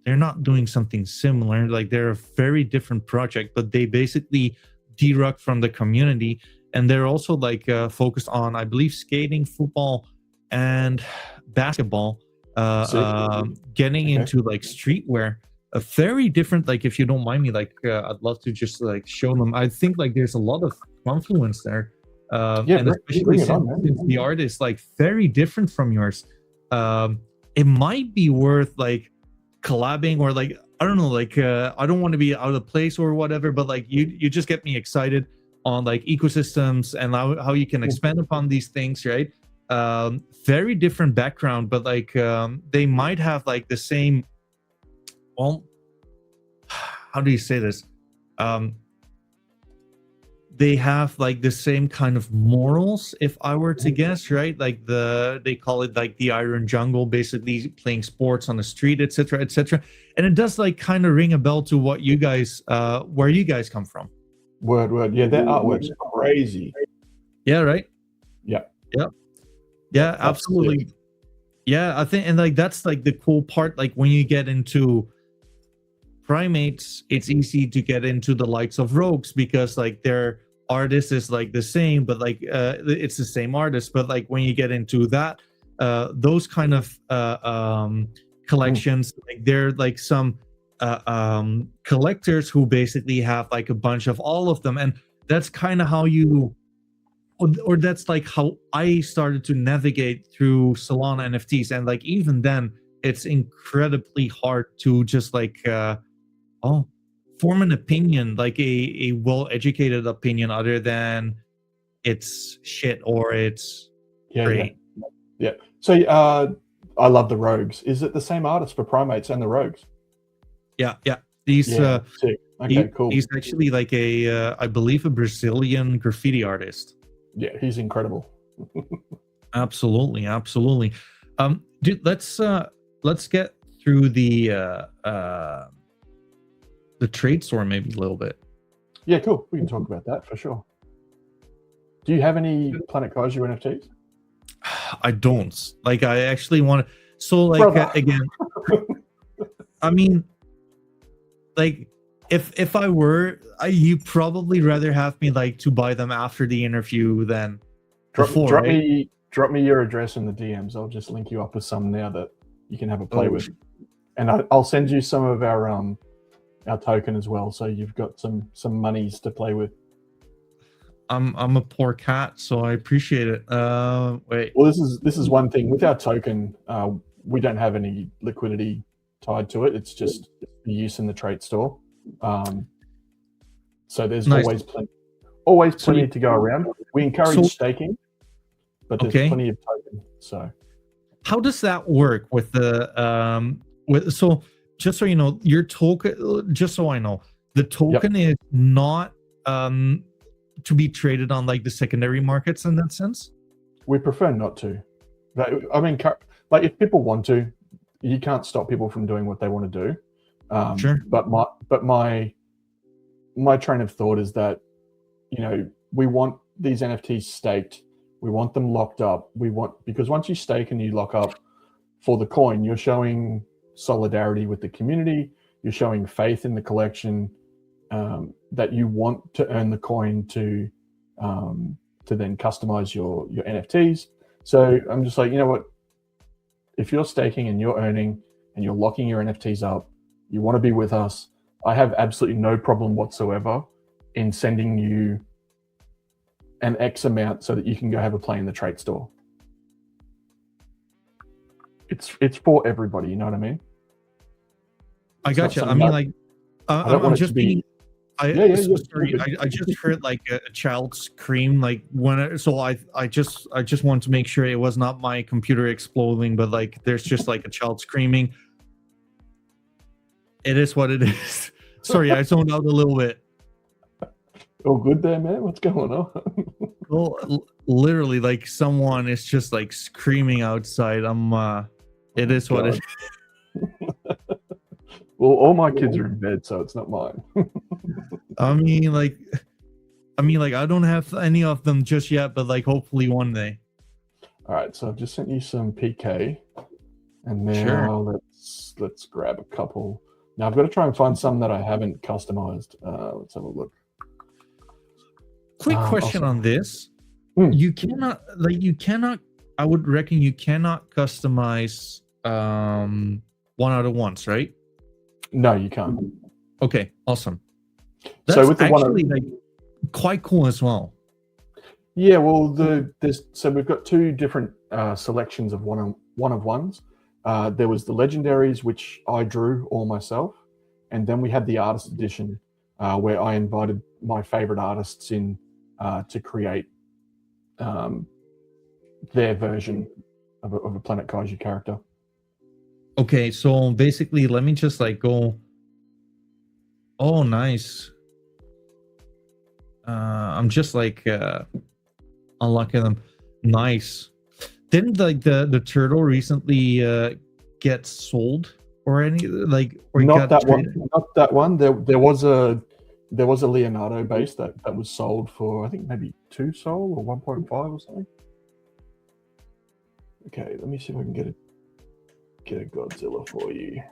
they're not doing something similar. Like they're a very different project, but they basically derupt from the community, and they're also like focused on, I believe, skating, football, and basketball. Getting into like streetwear. A very different, like, if you don't mind me, like I'd love to just like show them. I think like there's a lot of confluence there, and especially since the art is like very different from yours. it might be worth like collabing, or like, I don't know, like I don't want to be out of place or whatever, but like you just get me excited on like ecosystems and how you can expand upon these things, right? Very different background, but like they might have like the same, well, how do you say this? They have like the same kind of morals, if I were to guess, right? Like they call it like the Iron Jungle, basically playing sports on the street, etc., etc. And it does like kind of ring a bell to what you guys, where you guys come from. Word. Yeah, their artwork's crazy. Yeah, right. Yeah. Yeah, absolutely. Sick. Yeah, I think, and like that's like the cool part. Like when you get into primates, it's easy to get into the likes of rogues because like their artist is like the same, but like it's the same artist. But like when you get into that, those kind of collections, like they're like some collectors who basically have like a bunch of all of them, and that's kind of how you, or that's like how I started to navigate through Solana NFTs. And like even then, it's incredibly hard to just like form an opinion, like a well-educated opinion, other than it's shit or it's great. Yeah. So I love the rogues. Is it the same artist for primates and the rogues? Yeah. These sick. Okay, cool. He's actually like a I believe a Brazilian graffiti artist. Yeah, he's incredible. Absolutely. Dude, let's get through the trade store maybe a little bit. Yeah, cool. We can talk about that for sure. Do you have any Planet Kaiju NFTs? I don't. Like, I actually want to. So, like, again, I mean, like, if I were, you probably rather have me like to buy them after the interview than before. Drop me your address in the DMs. I'll just link you up with some now that you can have a play with, and I'll send you some of our token as well, so you've got some monies to play with. I'm a poor cat, so I appreciate it. Wait. Well, this is one thing with our token. We don't have any liquidity tied to it. It's just the use in the trade store. So there's always plenty to go around. We encourage staking, but there's plenty of token. So how does that work with the so just so you know, your token, just so I know, the token is not to be traded on like the secondary markets in that sense? We prefer not to. I mean, like if people want to, you can't stop people from doing what they want to do. Sure. But my train of thought is that, you know, we want these NFTs staked. We want them locked up. Because once you stake and you lock up for the coin, you're showing solidarity with the community. You're showing faith in the collection, that you want to earn the coin to then customize your NFTs. So I'm just like, you know what? If you're staking and you're earning and you're locking your NFTs up, you want to be with us. I have absolutely no problem whatsoever in sending you an X amount so that you can go have a play in the trade store. It's for everybody, you know what I mean? I got you. I mean, like, I'm just being. I just heard like a child scream, like I just want to make sure it was not my computer exploding, but like there's just like a child screaming. It is what it is. Sorry, I zoned out a little bit. Oh, good there, man. What's going on? Well, literally, like someone is just like screaming outside. It is what it is. Well, all my kids are in bed, so it's not mine. I mean, like, I don't have any of them just yet, but like, hopefully one day. All right, so I've just sent you some PK, and now let's grab a couple. Now I've got to try and find some that I haven't customized. Let's have a look. Quick question on this: you cannot. I would reckon you cannot customize one out of ones, right? No, you can't. Okay, awesome. That's so with the actually like quite cool as well. Yeah, well, so we've got two different selections of one of ones. There was the legendaries, which I drew all myself, and then we had the artist edition, where I invited my favorite artists in to create their version of a Planet Kaiju character. Okay, so basically, let me just like go. Oh, nice. I'm just like unlocking them. Nice. Didn't like the turtle recently get sold or any like or Not got that one. traded? Not that one. There was a Leonardo base that was sold for, I think, maybe 2 Sol or 1.5 or something. Okay, let me see if I can get a Godzilla for you.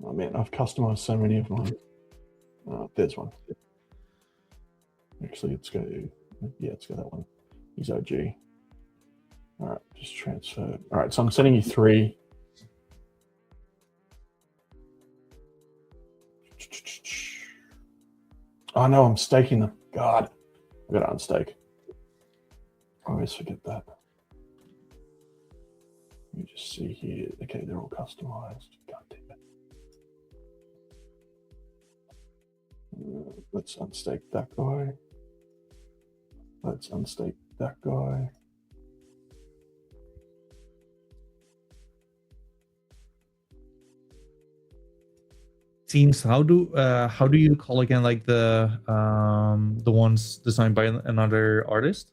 Oh man, I've customized so many of mine. There's one. Actually, let's go that one. He's OG. All right, just transfer. All right, so I'm sending you 3. Oh no, I'm staking them. God, I gotta unstake. I always forget that. Let me just see here. Okay, they're all customized. God damn it. Let's unstake that guy. Let's unstake that guy. Teens, how do you call again like the ones designed by another artist?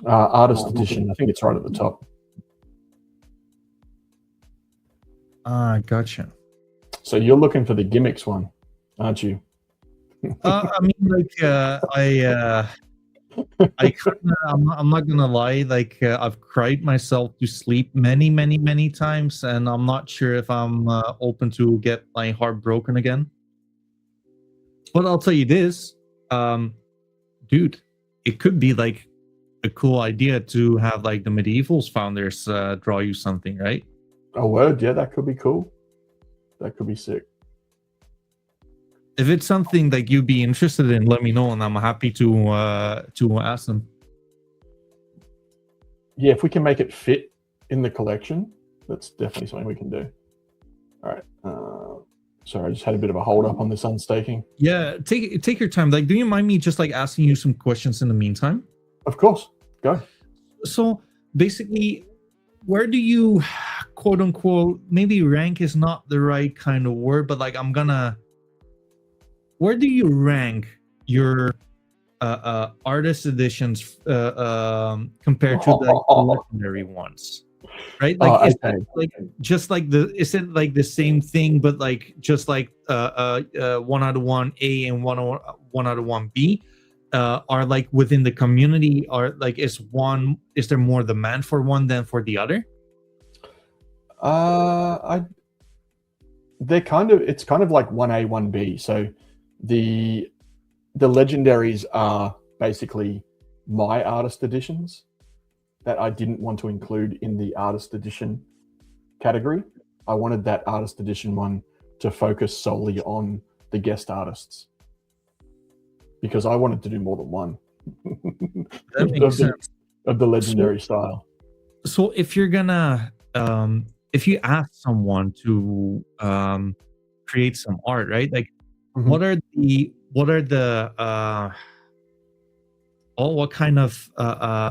Artist edition. I think it's right at the top. Gotcha. So you're looking for the gimmicks one, aren't you? I mean, like I'm not gonna lie, like I've cried myself to sleep many times, and I'm not sure if I'm open to get my heart broken again. But I'll tell you this, dude, it could be like a cool idea to have like the Medievals founders draw you something, right? Oh, word, yeah, that could be cool. That could be sick. If it's something that you'd be interested in, let me know, and I'm happy to ask them. Yeah, if we can make it fit in the collection, that's definitely something we can do. All right. Sorry, I just had a bit of a hold up on this unstaking. Yeah, take your time. Like, do you mind me just like asking you some questions in the meantime? Of course, go. So basically, where do you, quote unquote, maybe rank is not the right kind of word, but like where do you rank your artist editions compared to the legendary ones? Right? Like, is it like just like is it like the same thing, but like just like 1 out of 1 A and 1 out of 1 B? Are like within the community, or like is there more demand for one than for the other? It's kind of like 1A, 1B. So the legendaries are basically my artist editions that I didn't want to include in the artist edition category. I wanted that artist edition one to focus solely on the guest artists, because I wanted to do more than one. That makes sense. Of the legendary style. So if you're gonna if you ask someone to create some art, right? Like what are the what kind of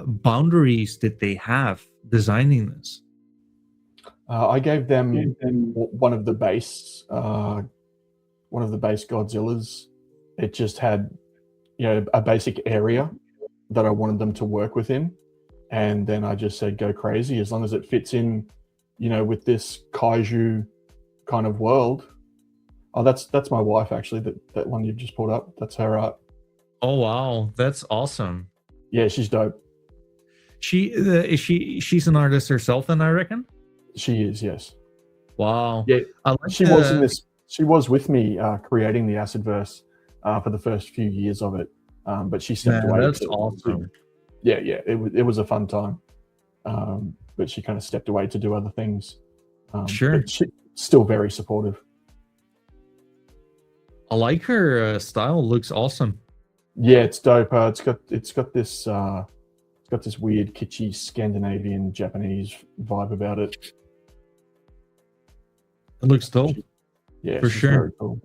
boundaries did they have designing this? I gave them one of the base Godzillas. It just had, a basic area that I wanted them to work within, and then I just said go crazy as long as it fits in, with this kaiju kind of world. Oh, that's my wife actually. That one you've just pulled up. That's her art. Oh wow, that's awesome. Yeah, she's dope. She's an artist herself, then, I reckon. She is, yes. Wow. Yeah, she was in this. She was with me creating the Acidverse for the first few years of it, but she stepped away. That's awesome. Yeah, it was a fun time, but she kind of stepped away to do other things. Sure. But she's still very supportive. I like her style. Looks awesome. Yeah, it's dope. It's got this weird kitschy Scandinavian Japanese vibe about it. It looks dope. Yeah, For it's sure. very cool.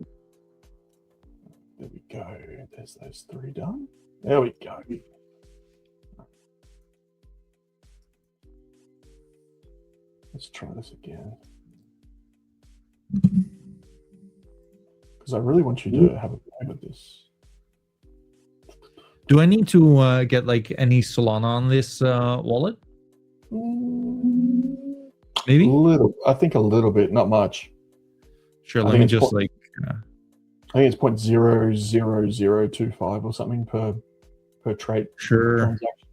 There we go. There's those 3 done. There we go. Let's try this again. Because I really want you to have a play with this. Do I need to get like any Solana on this wallet? Maybe. I think a little bit, not much. Sure. Let me just like. I think it's 0.00025 or something per trade. Sure. Transaction.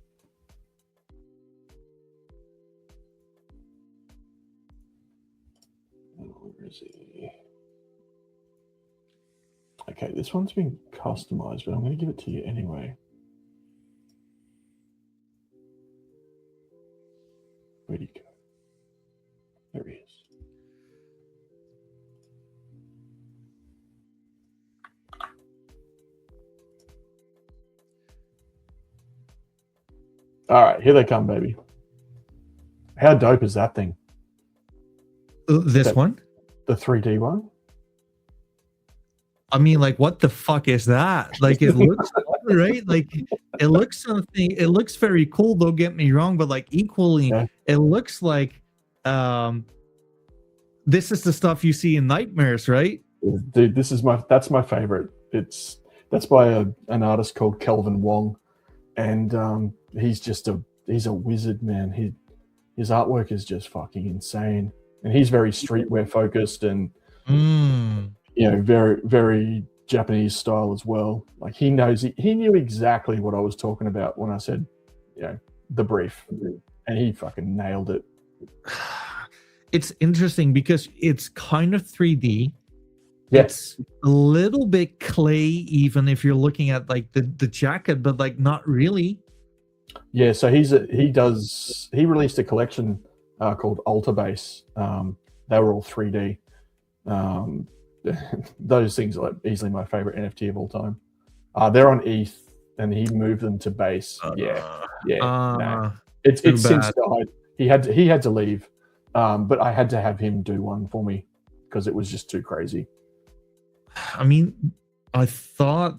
Where is he? Okay, this one's been customized, but I'm going to give it to you anyway. Where'd he go? There he is. All right, here they come, baby. How dope is that thing? This one? The 3D one? I mean, like, what the fuck is that? Like, it looks right. Like, it looks something. It looks very cool. Don't get me wrong, but like, equally, Yeah. it looks like this is the stuff you see in nightmares, right? Dude, that's my favorite. That's by an artist called Kelvin Wong, and he's a wizard, man. His artwork is just fucking insane, and he's very streetwear focused and very, very Japanese style as well. Like he knew exactly what I was talking about when I said, the brief, and he fucking nailed it. It's interesting because it's kind of 3D. Yes. It's a little bit clay, even if you're looking at like the jacket, but like not really. Yeah, so he released a collection called Alter Base. They were all 3D. Those things are easily my favorite NFT of all time. They're on ETH, and he moved them to Base. It's since died. He had to leave, but I had to have him do one for me because it was just too crazy. I mean, I thought,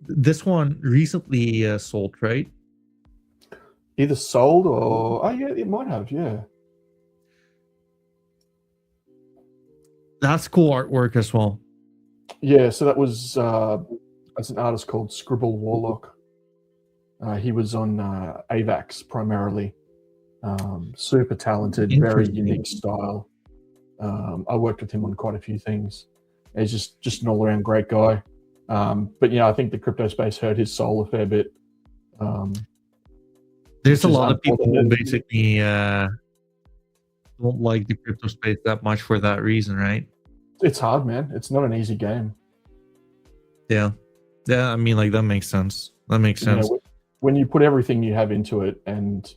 this one recently sold, right? Either sold or it might have, yeah. That's cool artwork as well. Yeah, so that was that's an artist called Scribble Warlock. He was on AVAX primarily. Super talented, very unique style. I worked with him on quite a few things. He's just an all-around great guy. But I think the crypto space hurt his soul a fair bit. There's a lot of people who basically don't like the crypto space that much for that reason, right? It's hard, man. It's not an easy game. Yeah. I mean, like, that makes sense. When you put everything you have into it, and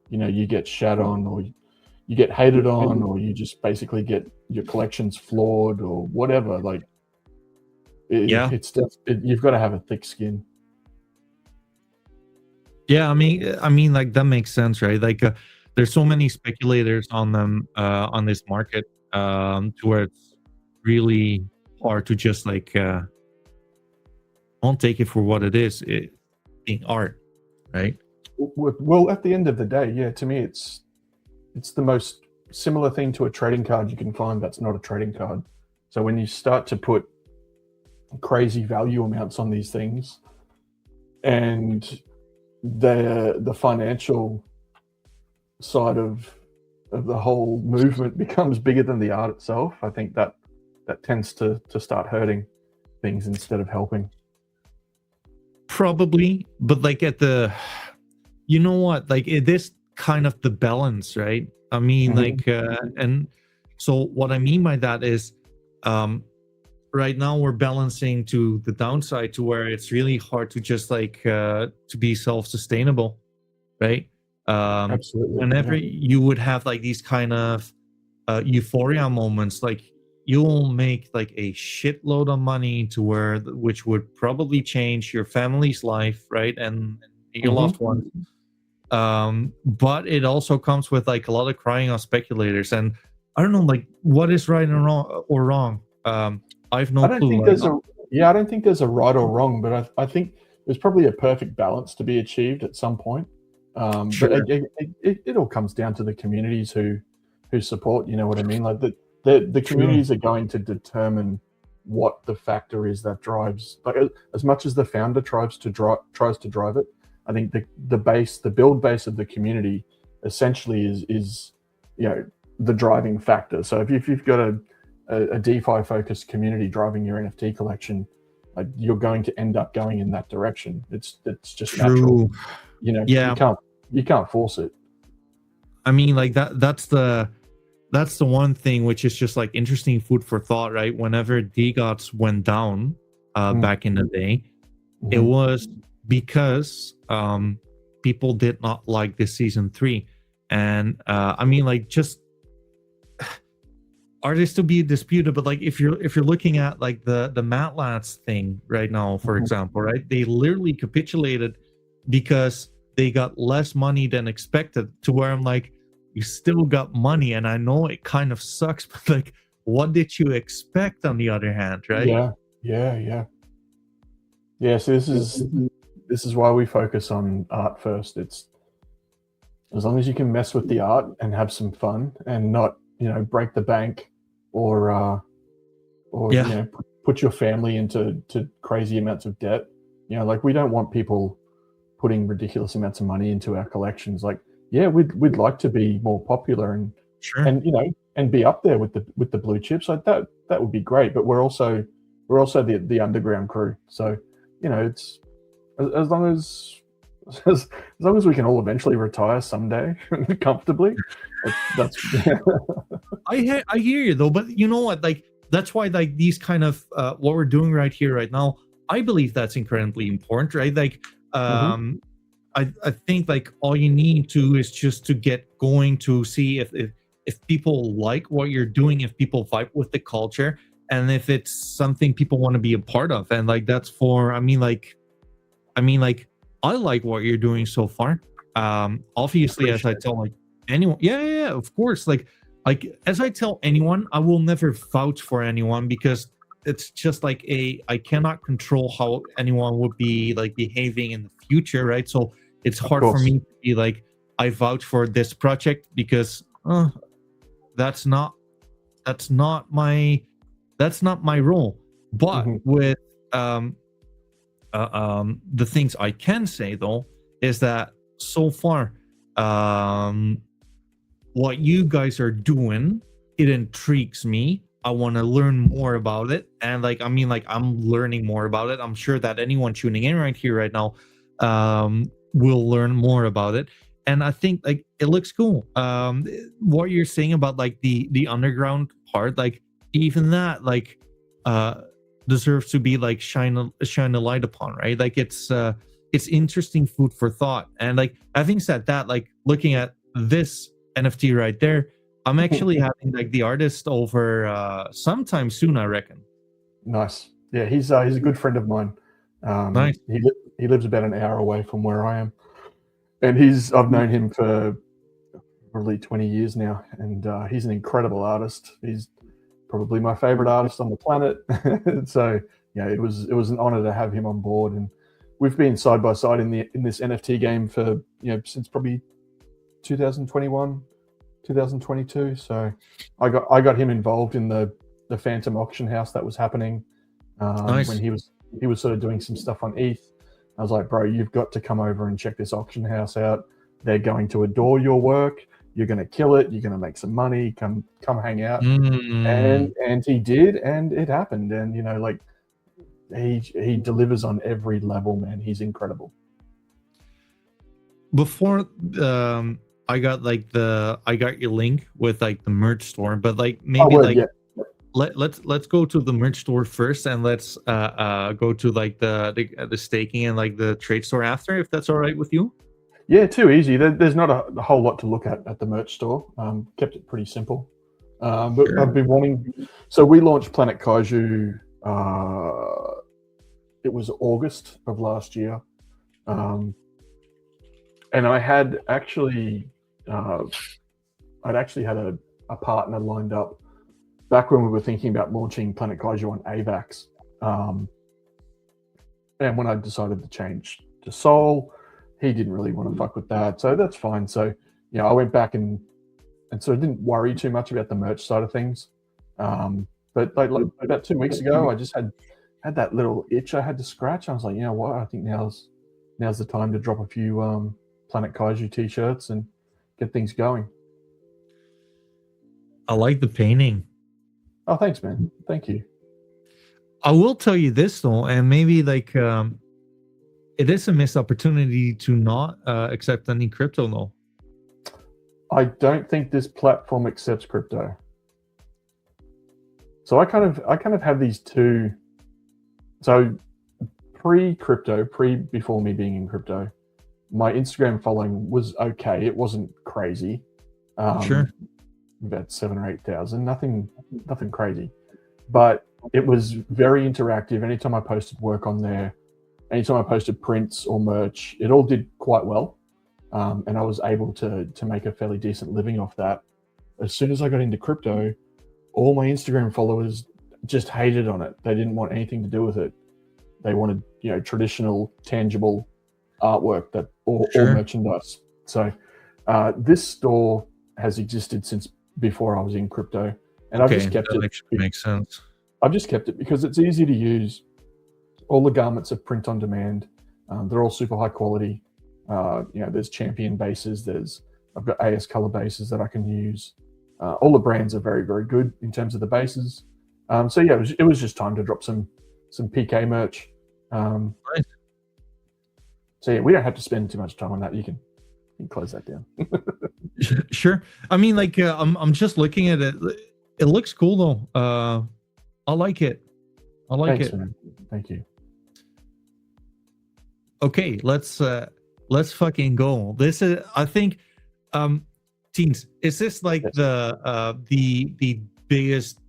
you get shat on, or you get hated on, or you just basically get your collections flawed, or whatever. Like, you've got to have a thick skin. Yeah, I mean, like, that makes sense, right? Like, there's so many speculators on them on this market, to where it's really hard to just like won't take it for what it is, it being art, right? Well, at the end of the day, to me, it's the most similar thing to a trading card you can find that's not a trading card. So when you start to put crazy value amounts on these things, and the financial side of the whole movement becomes bigger than the art itself, I think that tends to start hurting things instead of helping. Probably, but like at the, like it is kind of the balance, right? I mean, like, and so what I mean by that is, right now we're balancing to the downside, to where it's really hard to just like to be self-sustainable, right? Absolutely. Whenever you would have like these kind of euphoria moments, like you'll make like a shitload of money to which would probably change your family's life, right? And your loved ones. But it also comes with like a lot of crying on speculators, and I don't know like what is right and wrong. I've no I don't clue. think there's a I don't think there's a right or wrong, but I think there's probably a perfect balance to be achieved at some point. Sure. But it all comes down to the communities who support. You know what I mean? Like the communities are going to determine what the factor is that drives. Like as much as the founder tries to drive it, I think the build base of the community essentially is the driving factor. So if you've got a DeFi focused community driving your NFT collection, like you're going to end up going in that direction. It's just natural. You can't force it. I mean, like that's the one thing which is just like interesting food for thought, right? Whenever DGOTS went down back in the day, it was because people did not like this season 3. And I mean, like, just artists to be disputed, but like if you're looking at like the Matlats thing right now, for example, right, they literally capitulated because they got less money than expected, to where I'm like, you still got money, and I know it kind of sucks, but like, what did you expect on the other hand, right? Yeah. So this is why we focus on art first. It's as long as you can mess with the art and have some fun and not break the bank or put your family into crazy amounts of debt. Like, we don't want people putting ridiculous amounts of money into our collections. Like, yeah, we'd like to be more popular and be up there with the blue chips. Like that would be great. But we're also the underground crew. So it's as long as we can all eventually retire someday comfortably. That's I hear you though, but you know what? Like, that's why like these kind of what we're doing right here right now, I believe that's incredibly important, right? Like I think like all you need to is just to get going, to see if people like what you're doing, if people vibe with the culture, and if it's something people want to be a part of. And like that's for I mean like I like what you're doing so far. Obviously, as I tell like anyone, yeah, of course. Like as I tell anyone, I will never vouch for anyone, because it's just like I cannot control how anyone would be like behaving in the future, right? So it's hard for me to be like, I vouch for this project, because that's not my role. But with the things I can say though is that so far what you guys are doing, it intrigues me. I want to learn more about it, and like I'm learning more about it. I'm sure that anyone tuning in right here right now will learn more about it, and I think like it looks cool. What you're saying about like the underground part, like even that like deserves to be like shine a light upon, right? Like it's interesting food for thought. And like having said that, like looking at this NFT right there, I'm actually having like the artist over sometime soon, I reckon. Nice. Yeah, he's a good friend of mine. Nice. He lives about an hour away from where I am, and I've known him for probably 20 years now, and he's an incredible artist. He's probably my favorite artist on the planet. So yeah, it was an honor to have him on board, and we've been side by side in this NFT game for since probably 2021. 2022. So I got him involved in the Phantom auction house that was happening Nice. when he was sort of doing some stuff on ETH. I was like, bro, you've got to come over and check this auction house out. They're going to adore your work. You're going to kill it. You're going to make some money. Come hang out. And he did, and it happened. And like he delivers on every level, man. He's incredible. Before I got your link with like the merch store, but like maybe let's go to the merch store first, and let's go to like the staking and like the trade store after, if that's all right with you. Yeah, too easy. There's not a whole lot to look at the merch store. Kept it pretty simple. But Sure. I've been wanting. So we launched Planet Kaiju. It was August of last year, and I had actually, I'd actually had a partner lined up back when we were thinking about launching Planet Kaiju on AVAX. And when I decided to change to Soul, he didn't really want to fuck with that, so that's fine. So I went back and so I didn't worry too much about the merch side of things. But like about 2 weeks ago, I just had that little itch I had to scratch. I was like, you know what? I think now's the time to drop a few Planet Kaiju t-shirts and get things going. I like the painting. Oh, thanks, man. Thank you. I will tell you this though, and maybe like it is a missed opportunity to not accept any crypto though. I don't think this platform accepts crypto. So I kind of have these two. So pre-crypto, before me being in crypto, my Instagram following was okay. It wasn't crazy. Sure. About 7,000 or 8,000. Nothing crazy. But it was very interactive. Anytime I posted work on there, anytime I posted prints or merch, it all did quite well. And I was able to make a fairly decent living off that. As soon as I got into crypto, all my Instagram followers just hated on it. They didn't want anything to do with it. They wanted, traditional, tangible artwork or merchandise. So this store has existed since before I was in crypto, and I've just kept it. Actually makes sense. I've just kept it because it's easy to use. All the garments are print on demand. They're all super high quality. There's champion bases. I've got AS color bases that I can use. All the brands are very, very good in terms of the bases. It was just time to drop some PK merch. Nice. So we don't have to spend too much time on that. You can close that down. Sure. I mean, like I'm just looking at it. It looks cool though. I like it. Thanks, it. Man. Thank you. Okay, let's fucking go. This is, I think, Teens, is this like Yes. the biggest,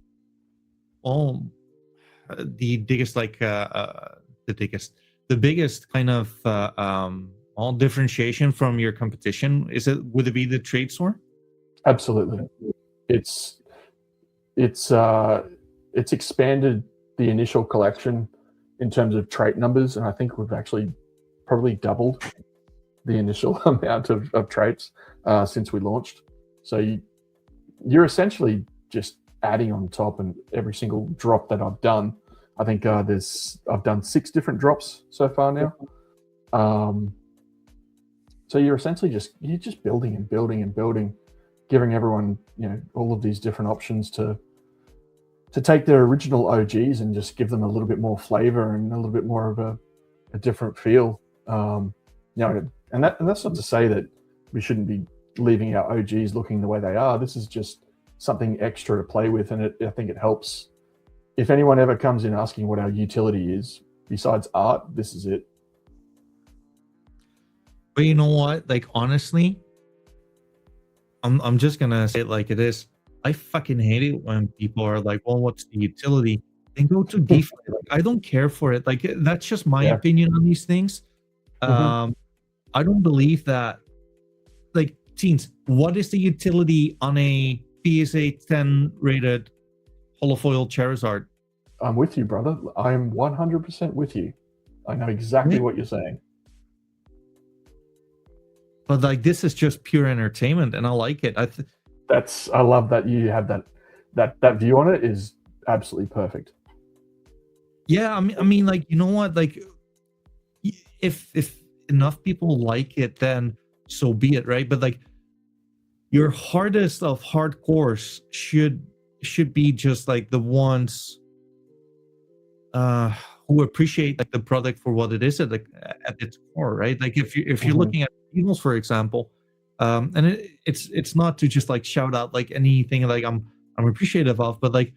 the biggest kind of all differentiation from your competition? Would it be the trade store? Absolutely. It's expanded the initial collection in terms of trait numbers, and I think we've actually probably doubled the initial amount of traits since we launched. So you're essentially just adding on top, and every single drop that I've done, I think I've done 6 different drops so far now. So you're essentially just building and building and building, giving everyone all of these different options to take their original OGs and just give them a little bit more flavor and a little bit more of a different feel. And that's not to say that we shouldn't be leaving our OGs looking the way they are. This is just something extra to play with, and I think it helps. If anyone ever comes in asking what our utility is, besides art, this is it. But you know what? Like, honestly, I'm just gonna say it like it is. I fucking hate it when people are like, well, what's the utility? Then go to DeFi. Like, I don't care for it. Like, that's just my opinion on these things. I don't believe that. Like, Teens, what is the utility on a PSA 10 rated holofoil Charizard? I'm with you, brother. I'm 100% with you. I know exactly what you're saying. But like, this is just pure entertainment, and I like it. I love that you have that view on it. Is absolutely perfect. Yeah, I mean, like, you know what? Like, if enough people like it, then so be it, right? But like, your hardest of hardcores should be just like the ones who appreciate like the product for what it is at its core, right? Like, if you're looking at Eagles, for example, and it's not to just like shout out like anything like I'm appreciative of, but like,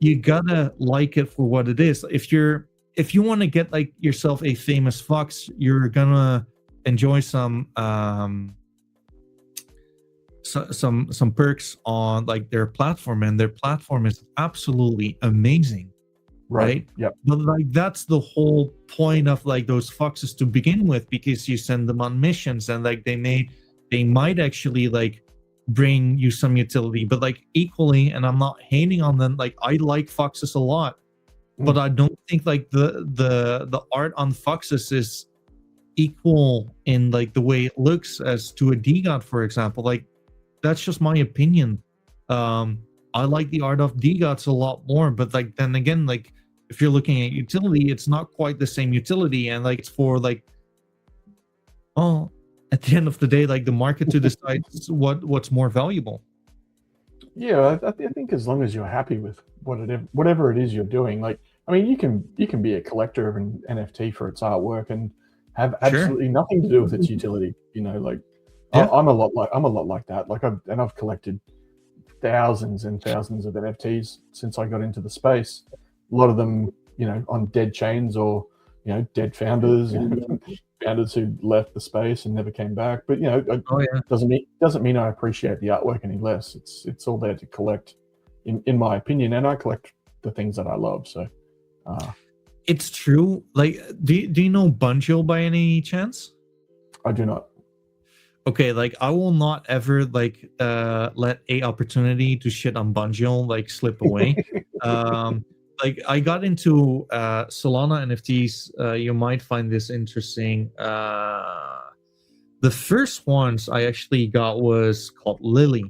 you gotta like it for what it is. If you want to get like yourself a famous fox, you're gonna enjoy some some perks on like their platform, and their platform is absolutely amazing, right? Yep. But like that's the whole point of like those foxes to begin with, because you send them on missions, and like they might actually like bring you some utility. But like equally, and I'm not hating on them, like I like foxes a lot, but I don't think like the art on foxes is equal in like the way it looks as to a DGOT, for example. Like that's just my opinion. I like the art of DGOTs a lot more, but like then again, like if you're looking at utility, it's not quite the same utility, and like it's for like, oh, at the end of the day, like the market to decide what's more valuable. Yeah, I think as long as you're happy with whatever it is you're doing, like I mean, you can be a collector of an NFT for its artwork and have absolutely nothing to do with its utility. You know, like I'm a lot like that. Like I've collected thousands and thousands of NFTs since I got into the space. A lot of them, you know, on dead chains or dead founders, founders who left the space and never came back. But you know, doesn't mean I appreciate the artwork any less. It's all there to collect, in my opinion, and I collect the things that I love. So. It's true. Like, do you know Bunjil by any chance? I do not. Okay, like I will not ever like let a opportunity to shit on Bunjil like slip away. Like I got into Solana NFTs. You might find this interesting. The first ones I actually got was called Lily,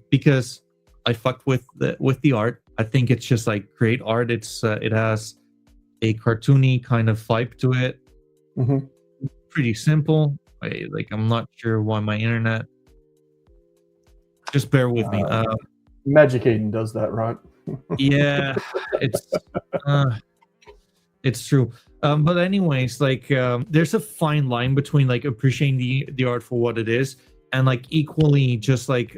because I fucked with the art. I think it's just like great art. It has a cartoony kind of vibe to it. Pretty simple. I'm not sure why my internet. Just bear with me. Magic Eden does that, right? Yeah, it's true. But anyways, like there's a fine line between like appreciating the art for what it is, and like equally just like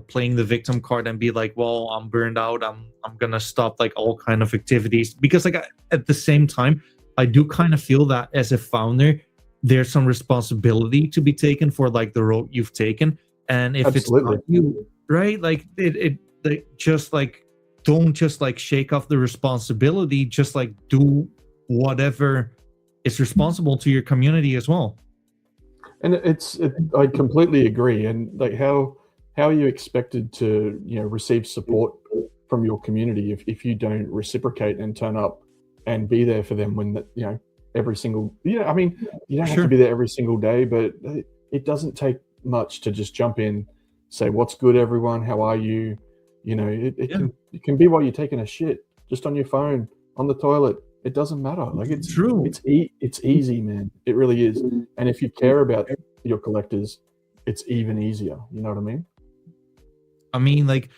playing the victim card and be like, well, I'm burned out, I'm gonna stop like all kind of activities, because like at the same time I do kind of feel that as a founder there's some responsibility to be taken for like the road you've taken. And if it's not you, right, like it just like don't just like shake off the responsibility, just like do whatever is responsible to your community as well. And I completely agree. And like how are you expected to receive support from your community if you don't reciprocate and turn up and be there for them when every single I mean, you don't have to be there every single day, but it doesn't take much to just jump in, say what's good everyone, how are you, it can be while you're taking a shit, just on your phone, on the toilet. It doesn't matter. Like it's true. It's easy, man. It really is. And if you care about your collectors, it's even easier. You know what I mean? I mean, like,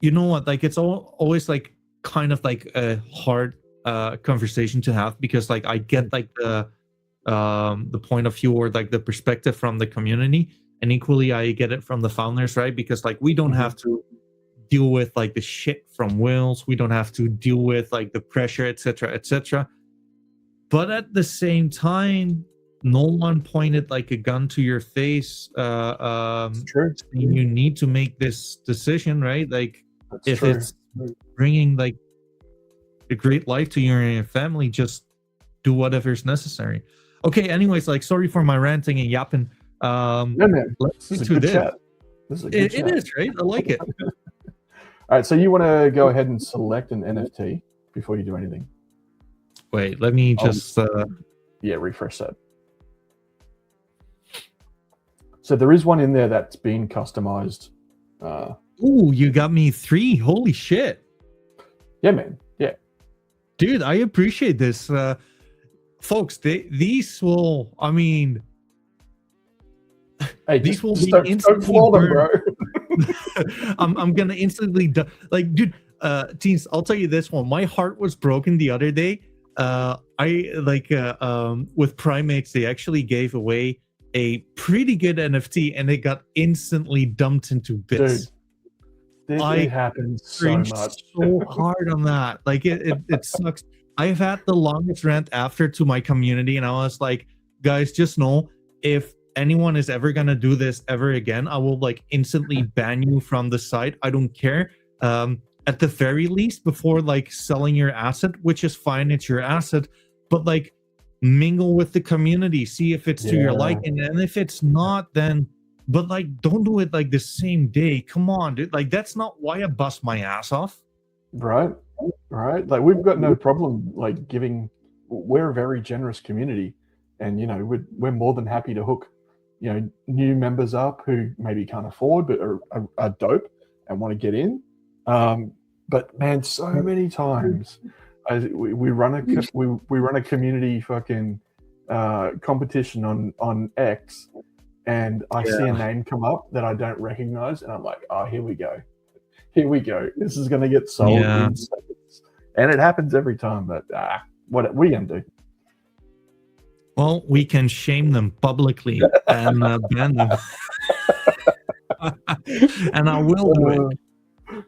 you know what? Like, it's always like kind of like a hard conversation to have, because like I get like the point of view or like the perspective from the community, and equally I get it from the founders, right? Because like we don't have to deal with like the shit from whales, we don't have to deal with like the pressure, etc. But at the same time, no one pointed like a gun to your face saying you need to make this decision, right? Like it's bringing like a great life to you and your family, just do whatever's necessary. Okay, anyways, like sorry for my ranting and yapping. No, man, this is a good chat. It is, right? I like it. All right, so you want to go ahead and select an NFT before you do anything? Wait, let me just refresh that. So there is one in there that's been customized. Ooh, you got me 3. Holy shit. Yeah, man. Yeah. Dude, I appreciate this. Folks, these will, I mean, hey, these will be instantly don't them, bro. I'm gonna instantly like, dude, teens, I'll tell you this one. My heart was broken the other day. With Primates, they actually gave away a pretty good NFT and it got instantly dumped into bits. Dude, it happens so much. So hard on that. Like it sucks. I've had the longest rant after to my community, and I was like, guys, just know if anyone is ever gonna do this ever again, I will like instantly ban you from the site. I don't care. At the very least, before like selling your asset, which is fine, it's your asset, but like mingle with the community, see if it's to your liking, and if it's not, then but like don't do it like the same day. Come on, dude. Like that's not why I bust my ass off. Right. Like we've got no problem like giving. We're a very generous community, and you know we're more than happy to hook, you know, new members up who maybe can't afford but are dope and want to get in. But man, so many times we run a community fucking competition on X, and I see a name come up that I don't recognize, and I'm like, oh, here we go. This is going to get sold in seconds. And it happens every time, but what are you going to do? Well, we can shame them publicly and ban them. And I will do it.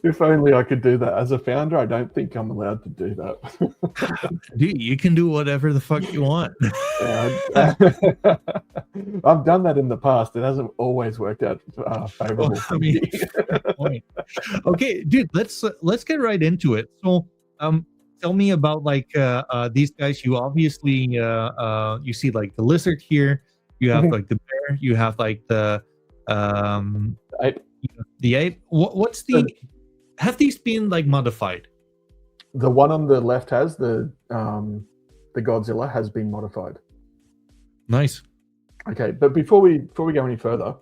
If only I could do that. As a founder, I don't think I'm allowed to do that. Dude, you can do whatever the fuck you want. I've done that in the past. It hasn't always worked out favorable for me. Okay, dude, let's get right into it. So, tell me about like these guys. You obviously you see like the lizard here. You have like the bear. You have like the ape. The ape. What's the? Have these been like modified? The one on the left has the Godzilla has been modified. Nice. Okay, but before we go any further,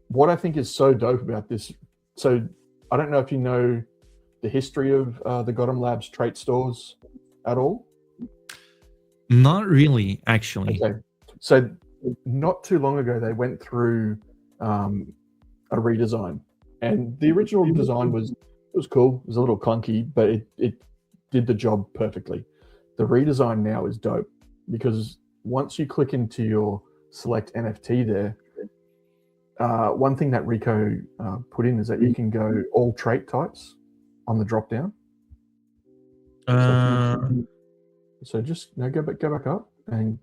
what I think is so dope about this. So I don't know if you know the history of the Gotham Labs trait stores at all. Not really, actually. Okay, so not too long ago they went through a redesign. And the original design was cool. It was a little clunky, but it did the job perfectly. The redesign now is dope because once you click into your select NFT there, one thing that Rico put in is that you can go all trait types on the drop down. So just go back up and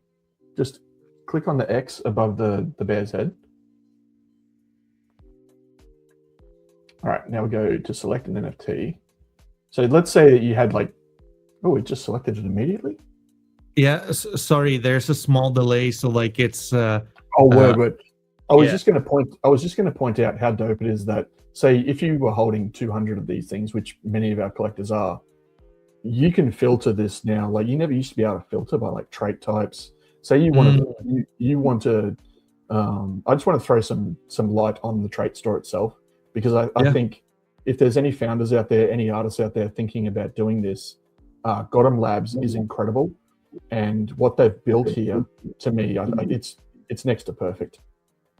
just click on the X above the bear's head. All right, now we go to select an NFT. So let's say that you had like, oh, it just selected it immediately. Yeah, sorry, there's a small delay, so like it's. But I was just going to point out how dope it is that, say, if you were holding 200 of these things, which many of our collectors are, you can filter this now. Like you never used to be able to filter by like trait types. Say you want to, you want to. I just want to throw some light on the trait store itself. Because I think if there's any founders out there, any artists out there thinking about doing this, Gotham Labs is incredible, and what they've built here, to me, it's next to perfect.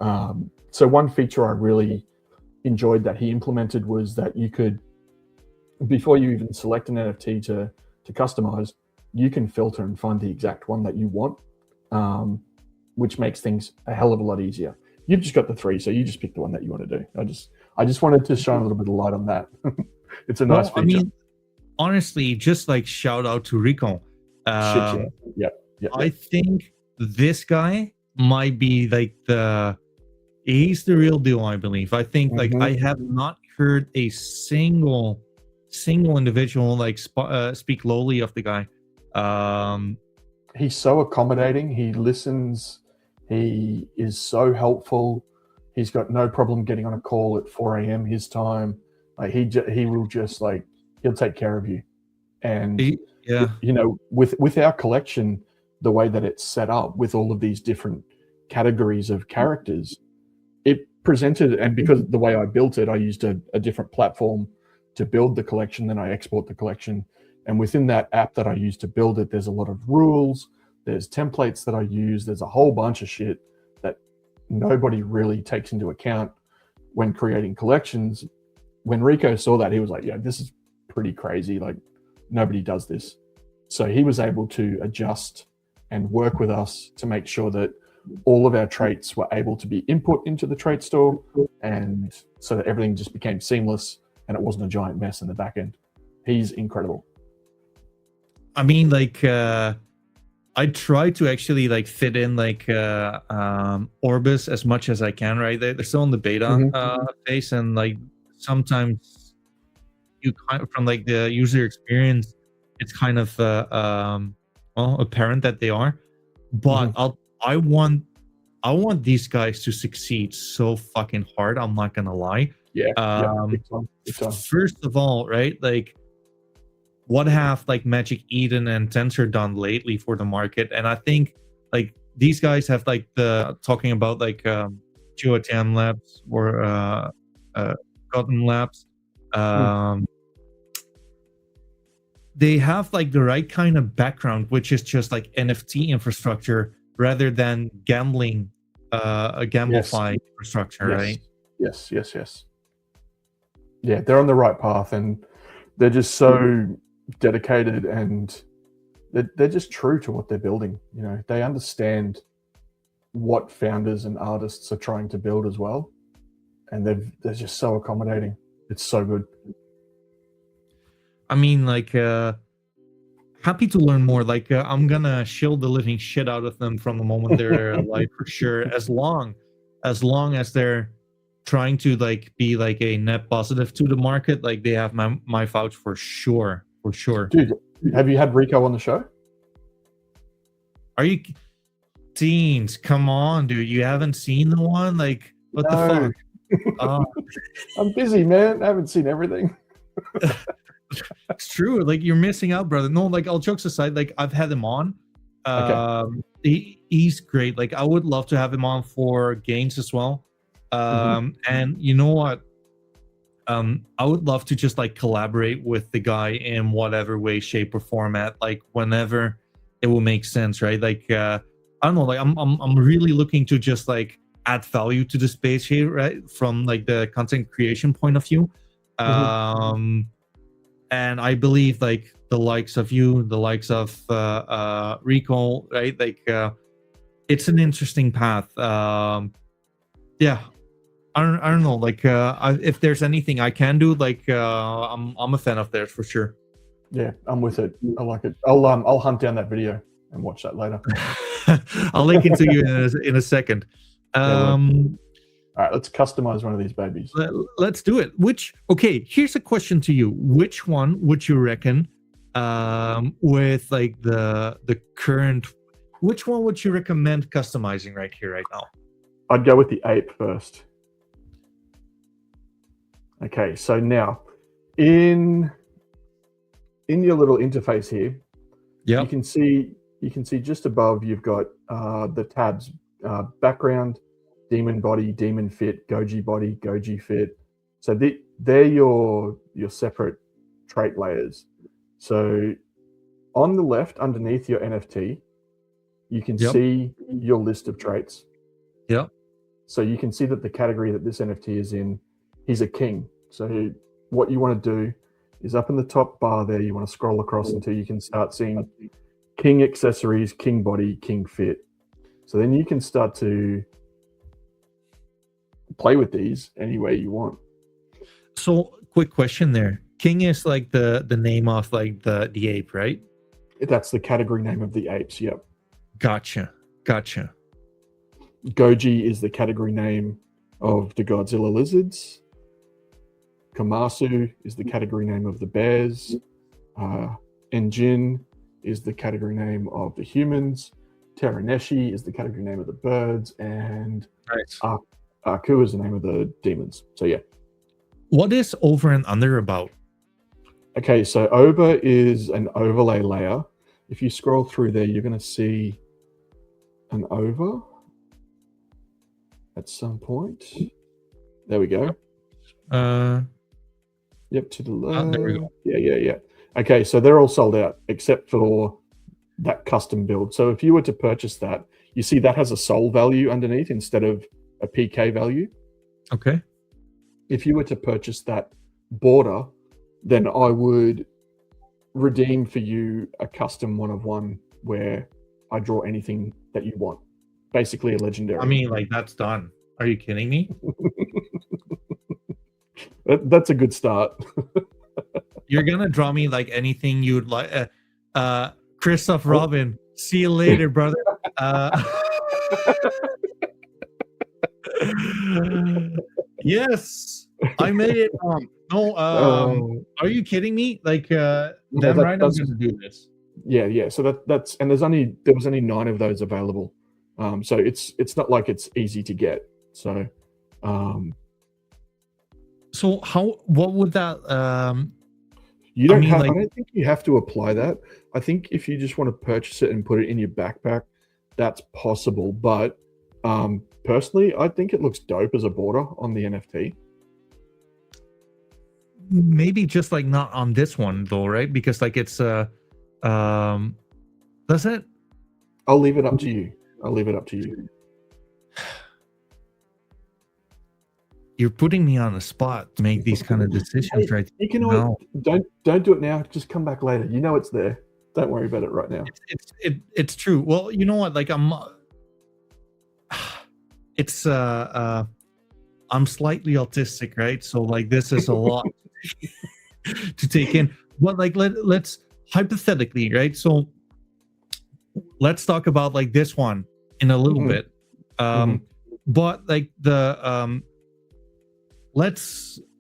So one feature I really enjoyed that he implemented was that you could, before you even select an NFT to customize, you can filter and find the exact one that you want, which makes things a hell of a lot easier. You've just got the 3, so you just pick the one that you want to do. I just wanted to shine a little bit of light on that. It's a nice feature. I mean, honestly, just like shout out to Rico. Yep. I think this guy might be like he's the real deal, I believe. I think like I have not heard a single individual like speak lowly of the guy. He's so accommodating. He listens. He is so helpful. He's got no problem getting on a call at 4 a.m. his time. Like he will just like, he'll take care of you. And you know, with our collection, the way that it's set up with all of these different categories of characters, it presented, and because the way I built it, I used a different platform to build the collection, then I export the collection. And within that app that I use to build it, there's a lot of rules, there's templates that I use, there's a whole bunch of shit that nobody really takes into account when creating collections. When Rico saw that, he was like, yeah, this is pretty crazy. Like, nobody does this. So he was able to adjust and work with us to make sure that all of our traits were able to be input into the trait store, and so that everything just became seamless and it wasn't a giant mess in the back end. He's incredible. I mean, like, I try to actually like fit in like Orbis as much as I can, right? They're still in the beta phase, and like sometimes you kind of, from like the user experience, it's kind of well, apparent that they are. But I want these guys to succeed so fucking hard. I'm not gonna lie. Yeah. Big time. First of all, right, like what have like Magic Eden and Tensor done lately for the market? And I think like these guys have like the talking about like GeoTM Labs or Gotham Labs. They have like the right kind of background, which is just like NFT infrastructure rather than gambling, a gamified infrastructure, right? Yes. Yeah, they're on the right path, and they're just so dedicated, and they're just true to what they're building. You know, they understand what founders and artists are trying to build as well, and they're just so accommodating. It's so good. I mean, like, happy to learn more. Like, I'm gonna shield the living shit out of them from the moment they're live for sure. As long as they're trying to like be like a net positive to the market, like they have my vouch for sure. Dude, have you had Rico on the show? Are you Teens? Come on, dude. You haven't seen the one? Like, what the fuck? I'm busy, man. I haven't seen everything. It's true. Like, you're missing out, brother. No, like, all jokes aside, like, I've had him on. He's great. Like, I would love to have him on for games as well. And you know what? I would love to just like collaborate with the guy in whatever way, shape, or format, like whenever it will make sense, right? Like, I don't know, like I'm really looking to just like add value to the space here, right? From like the content creation point of view. And I believe like the likes of you, the likes of Rico, right? Like, it's an interesting path. Yeah. I don't know. Like, if there's anything I can do, like, I'm a fan of theirs for sure. Yeah, I'm with it. I like it. I'll hunt down that video and watch that later. I'll link it to you in a second. All right, let's customize one of these babies. Let's do it. Okay, here's a question to you. Which one would you reckon, with like the current, which one would you recommend customizing right here, right now? I'd go with the ape first. Okay, so now in your little interface here, you can see just above you've got the tabs: background, demon body, demon fit, goji body, goji fit. So they're your separate trait layers. So on the left, underneath your NFT, you can see your list of traits. So you can see that the category that this NFT is in, he's a king. So what you want to do is up in the top bar there, you want to scroll across until you can start seeing king accessories, king body, king fit. So then you can start to play with these any way you want. So quick question there. King is like the name of like the ape, right? That's the category name of the apes. Yep. Gotcha. Goji is the category name of the Godzilla lizards. Kamasu is the category name of the bears. Enjin is the category name of the humans. Teraneshi is the category name of the birds. And Aku is the name of the demons. So yeah. What is over and under about? Okay, so over is an overlay layer. If you scroll through there, you're going to see an over at some point. There we go. Yep, to the left. There we go. Yeah. Okay, so they're all sold out except for that custom build. So if you were to purchase that, you see that has a soul value underneath instead of a PK value. Okay. If you were to purchase that border, then I would redeem for you a custom 1-of-1 where I draw anything that you want. Basically a legendary. I mean, like, that's done. Are you kidding me? That's a good start. You're gonna draw me like anything you'd like. Christoph Robin. See you later, brother. Yes, I made it. No, are you kidding me? Like, no, damn right, I'm that's gonna do this. yeah. So that's and there was only 9 of those available. So it's not like it's easy to get. So So what would that you don't I mean, have. like, I don't think you have to apply that. I think if you just want to purchase it and put it in your backpack, that's possible. But personally, I think it looks dope as a border on the NFT. maybe just like not on this one though, right? Because like it's does it? I'll leave it up to you. I'll leave it up to you. You're putting me on the spot to make these kind of decisions right You can now. always, don't do it now. Just come back later. You know it's there. Don't worry about it right now. It's true. Well, you know what? Like it's I'm slightly autistic, right? So like this is a lot to take in. But like let's hypothetically, right? So let's talk about like this one in a little bit. But like the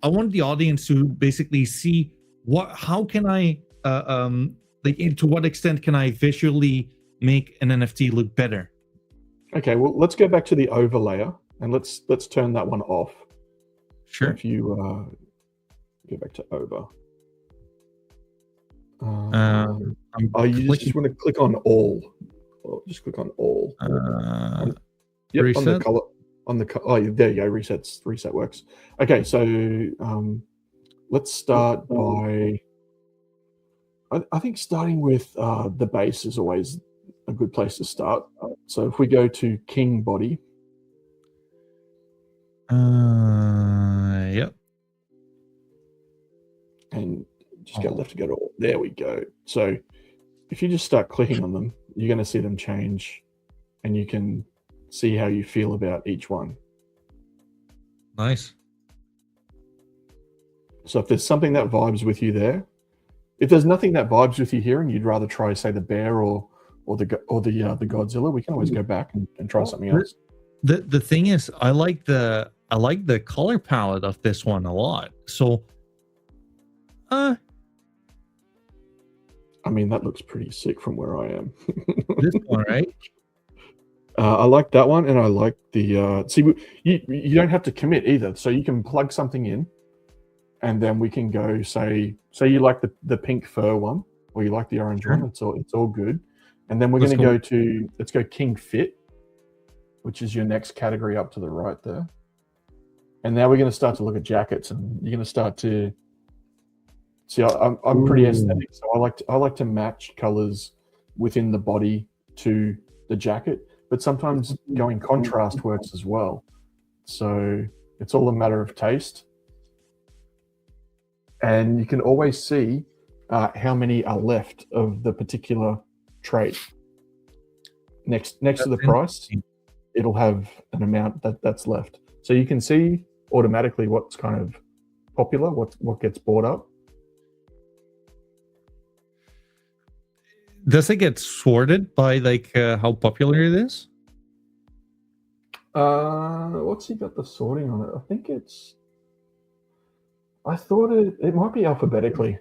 I want the audience to basically see how can I like to what extent can I visually make an NFT look better. Okay, well, let's go back to the overlayer and let's turn that one off. Sure. So if you go back to over. You just want to click on all. Just click on all. Yep, reset. On the color. There you go. Reset works. Okay, so let's start by. I think starting with the base is always a good place to start. So if we go to King Body. Yep. And just go left to go to all. There we go. So if you just start clicking on them, you're going to see them change, and you can see how you feel about each one. Nice. So if there's something that vibes with you there, if there's nothing that vibes with you here, and you'd rather try, say, the bear or the Godzilla, we can always go back and try something else. The thing is, I like the color palette of this one a lot. So, I mean, that looks pretty sick from where I am. This one, right? I like that one, and I like the see. You don't have to commit either, so you can plug something in, and then we can go say you like the pink fur one, or you like the orange one. It's all good, and then we're going to let's go King Fit, which is your next category up to the right there, and now we're going to start to look at jackets, and you're going to start to see. I'm pretty aesthetic, so I like to match colors within the body to the jacket. But sometimes going contrast works as well. So it's all a matter of taste. And you can always see how many are left of the particular trait. Next to the price, it'll have an amount that's left. So you can see automatically what's kind of popular, what gets bought up. Does it get sorted by like how popular it is? What's he got the sorting on it? I think I thought it might be alphabetically.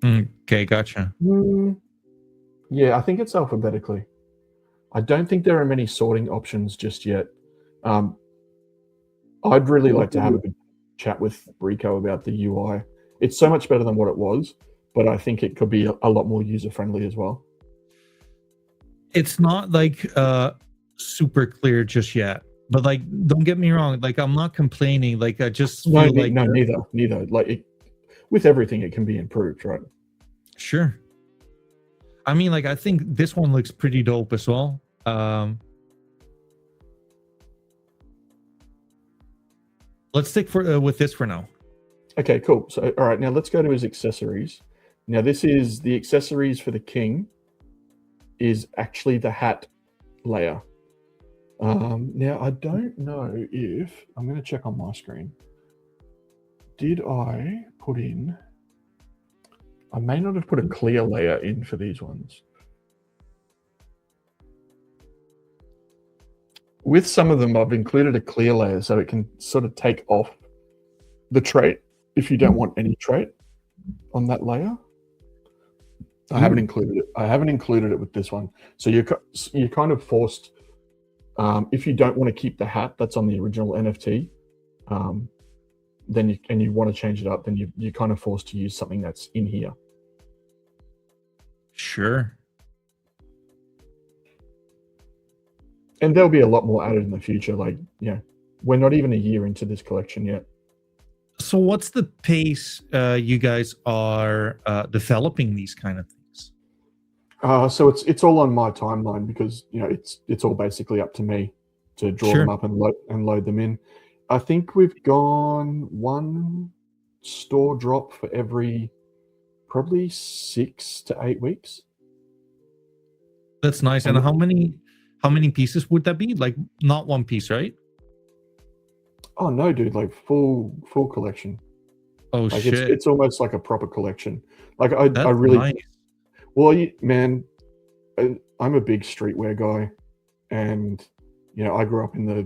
Okay, gotcha. Yeah, I think it's alphabetically. I don't think there are many sorting options just yet. I'd really like to have a good chat with Rico about the UI. It's so much better than what it was, but I think it could be a lot more user-friendly as well. It's not like super clear just yet, but like, don't get me wrong, like I'm not complaining. Like I just feel neither. Like with everything, it can be improved, right? Sure. I mean, like I think this one looks pretty dope as well. Let's stick with this for now. Okay, cool. So all right, now let's go to his accessories. Now this is the accessories for the king. Is actually the hat layer. Now I don't know if I'm going to check on my screen. Did I put in? I may not have put a clear layer in for these ones. with some of them, I've included a clear layer so it can sort of take off the trait if you don't want any trait on that layer. I haven't included it. I haven't included it with this one. So you're kind of forced. If you don't want to keep the hat that's on the original NFT, then you want to change it up, then you're kind of forced to use something that's in here. Sure. And there'll be a lot more added in the future. Like, we're not even a year into this collection yet. So what's the pace you guys are developing these kind of things? So it's all on my timeline because it's all basically up to me to draw them up and load them in. I think we've gone one store drop for every probably 6 to 8 weeks. That's nice. And how many pieces would that be? Like not one piece, right? Oh no, dude! Like full collection. Oh like shit! It's almost like a proper collection. Like I really, nice. Well, man, I'm a big streetwear guy, and I grew up in my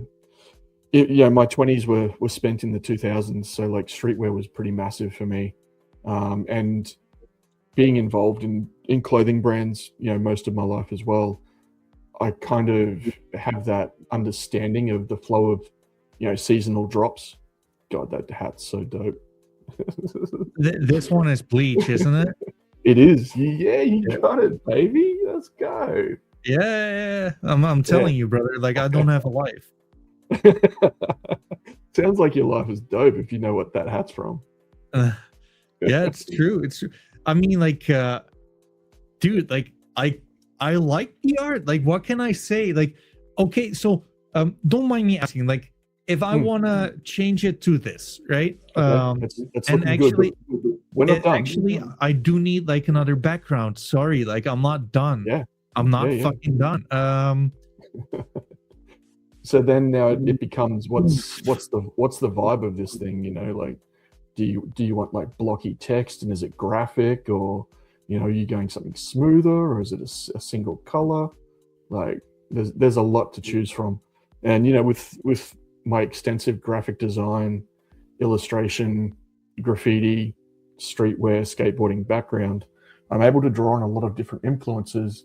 20s were spent in the 2000s, so like streetwear was pretty massive for me, and being involved in clothing brands, most of my life as well. I kind of have that understanding of the flow of seasonal drops. God, that hat's so dope. This one is bleach, isn't it? It is. Yeah, you got it, baby. Let's go. Yeah. I'm telling you, brother. Like, I don't have a life. Sounds like your life is dope if you know what that hat's from. Yeah, it's true. It's true. I mean, like, dude, like, I like the art. Like, what can I say? Like, okay, so don't mind me asking, like, if I want to change it to this, right? Okay. It's and actually, good. We're not done. Actually, I do need like another background. Sorry, like I'm not done. Yeah, I'm not fucking done. So then now it becomes what's the vibe of this thing? Like, do you want like blocky text and is it graphic, or are you going something smoother, or is it a single color? Like, there's a lot to choose from, and with my extensive graphic design, illustration, graffiti, streetwear, skateboarding background, I'm able to draw on a lot of different influences,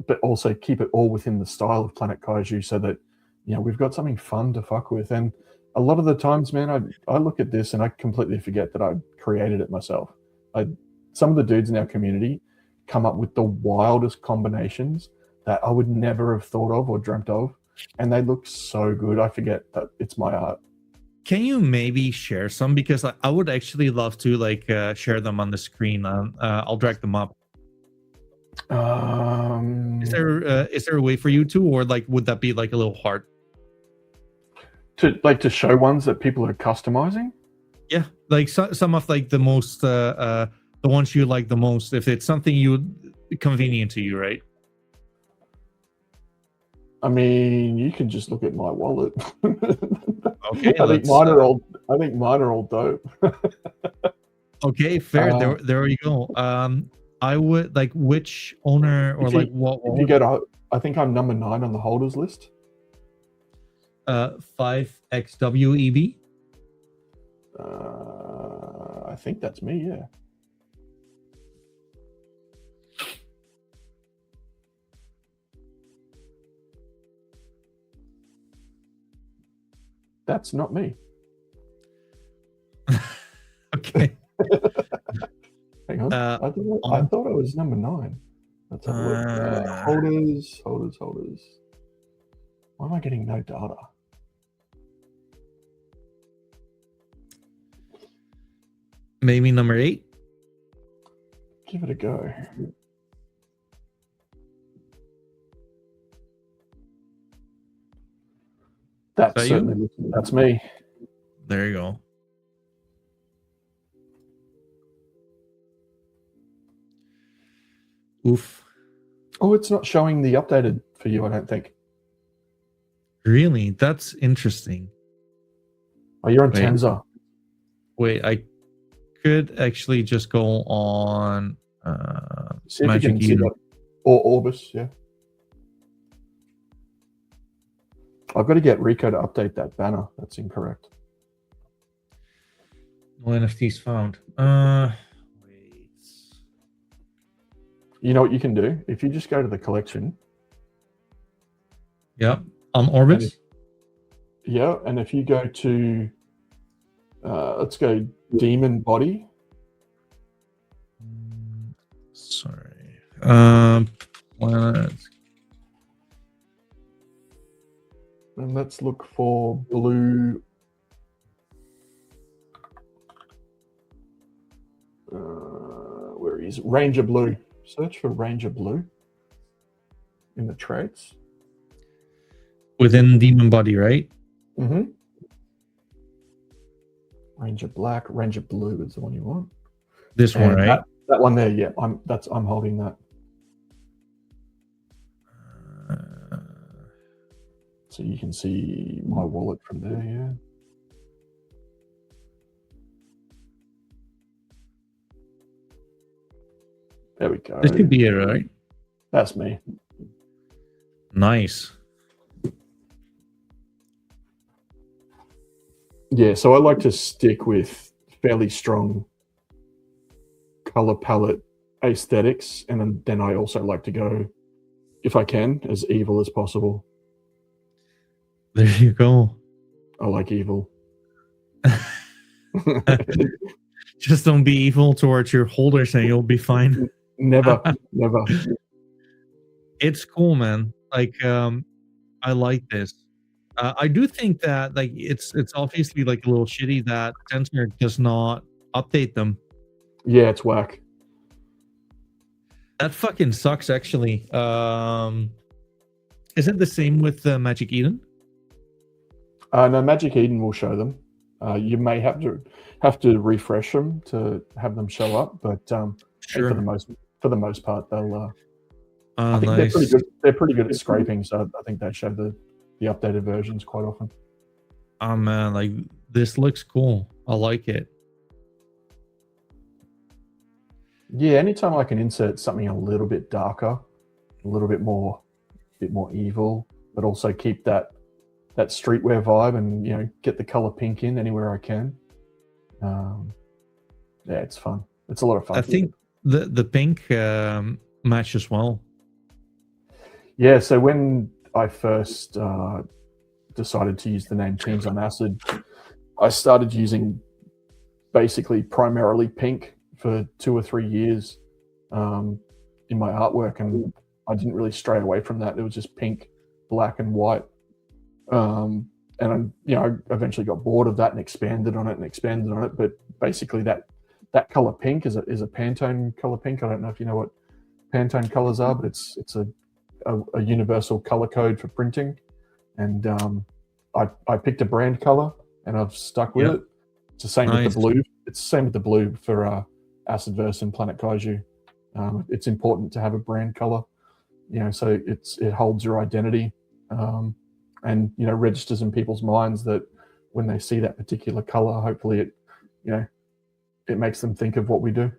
but also keep it all within the style of Planet Kaiju, so that we've got something fun to fuck with. And a lot of the times, man, I look at this and I completely forget that I created it myself. Some of the dudes in our community come up with the wildest combinations that I would never have thought of or dreamt of, and they look so good. I forget that it's my art. Can you maybe share some? Because I would actually love to like share them on the screen. I'll drag them up. Is there a way for you to, or like would that be like a little hard to show ones that people are customizing? Yeah, like some of like the most the ones you like the most, if it's something convenient to you, right? I mean, you can just look at my wallet. Okay, I think mine are all dope. Okay, fair. There you go. I would like which owner or like what? If you go, I think I'm number 9 on the holders list. 5XWEB. I think that's me. Yeah. That's not me. Okay. Hang on. I thought I was number 9. Let's have a look. Holders. Why am I getting no data? Maybe number 8. Give it a go. That's me. There you go. Oof. Oh, it's not showing the updated for you, I don't think. Really? That's interesting. Oh, you're on Tenza. Wait, I could actually just go on see if Magic you can see that. Or Orbis, yeah. I've got to get Rico to update that banner. That's incorrect. No NFTs found. Wait. You know what you can do? If you just go to the collection. Yeah. On Orbis? And if you go to, let's go Demon Body. Sorry. Planet. And let's look for blue. Where is Ranger Blue? Search for Ranger Blue in the trades. Within Demon Body, right? Mm-hmm. Ranger Black, Ranger Blue is the one you want. This one, right? That one there, yeah. I'm holding that. So you can see my wallet from there, yeah. There we go. This could be it, right? That's me. Nice. Yeah, so I like to stick with fairly strong color palette aesthetics, and then I also like to go, if I can, as evil as possible. There you go. I like evil. Just don't be evil towards your holders and you'll be fine. Never. It's cool, man. Like, I like this. I do think that like it's obviously like a little shitty that Tensor does not update them. Yeah, it's whack. That fucking sucks, actually. Is it the same with Magic Eden? No, Magic Eden will show them. You may have to refresh them to have them show up, but Sure. for the most part, they'll. I think nice. they're pretty good. They're pretty good at scraping, so I think they show the updated versions quite often. Oh man, like this looks cool. I like it. Yeah, anytime I can insert something a little bit darker, a little bit more evil, but also keep that streetwear vibe, and get the color pink in anywhere I can. Yeah, it's fun. It's a lot of fun. I think the pink matches well. Yeah, so when I first decided to use the name TeensOnAcid, I started using basically primarily pink for 2 or 3 years in my artwork, and I didn't really stray away from that. It was just pink, black, and white. And I eventually got bored of that and expanded on it. But basically, that color pink is a Pantone color pink. I don't know if you know what Pantone colors are, but it's a universal color code for printing. And I picked a brand color and I've stuck with it. It's the same with the blue. It's the same with the blue for Acidverse and Planet Kaiju. It's important to have a brand color, so it holds your identity. And registers in people's minds that when they see that particular color, hopefully it makes them think of what we do.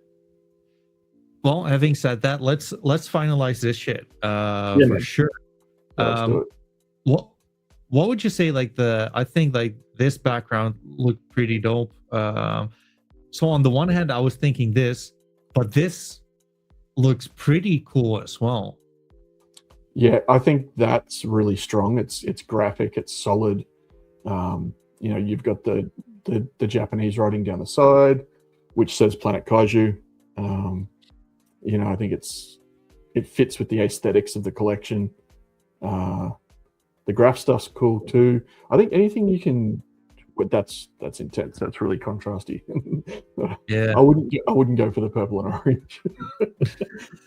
Well, having said that, let's finalize this shit for man. sure. Yeah, let's do it. What would you say? Like I think like this background looked pretty dope. So on the one hand, I was thinking this, but this looks pretty cool as well. Yeah, I think that's really strong. It's graphic, it's solid. You've got the Japanese writing down the side, which says Planet Kaiju. I think it fits with the aesthetics of the collection. The graph stuff's cool too. I think anything you can, but that's intense. That's really contrasty. Yeah, I wouldn't go for the purple and orange.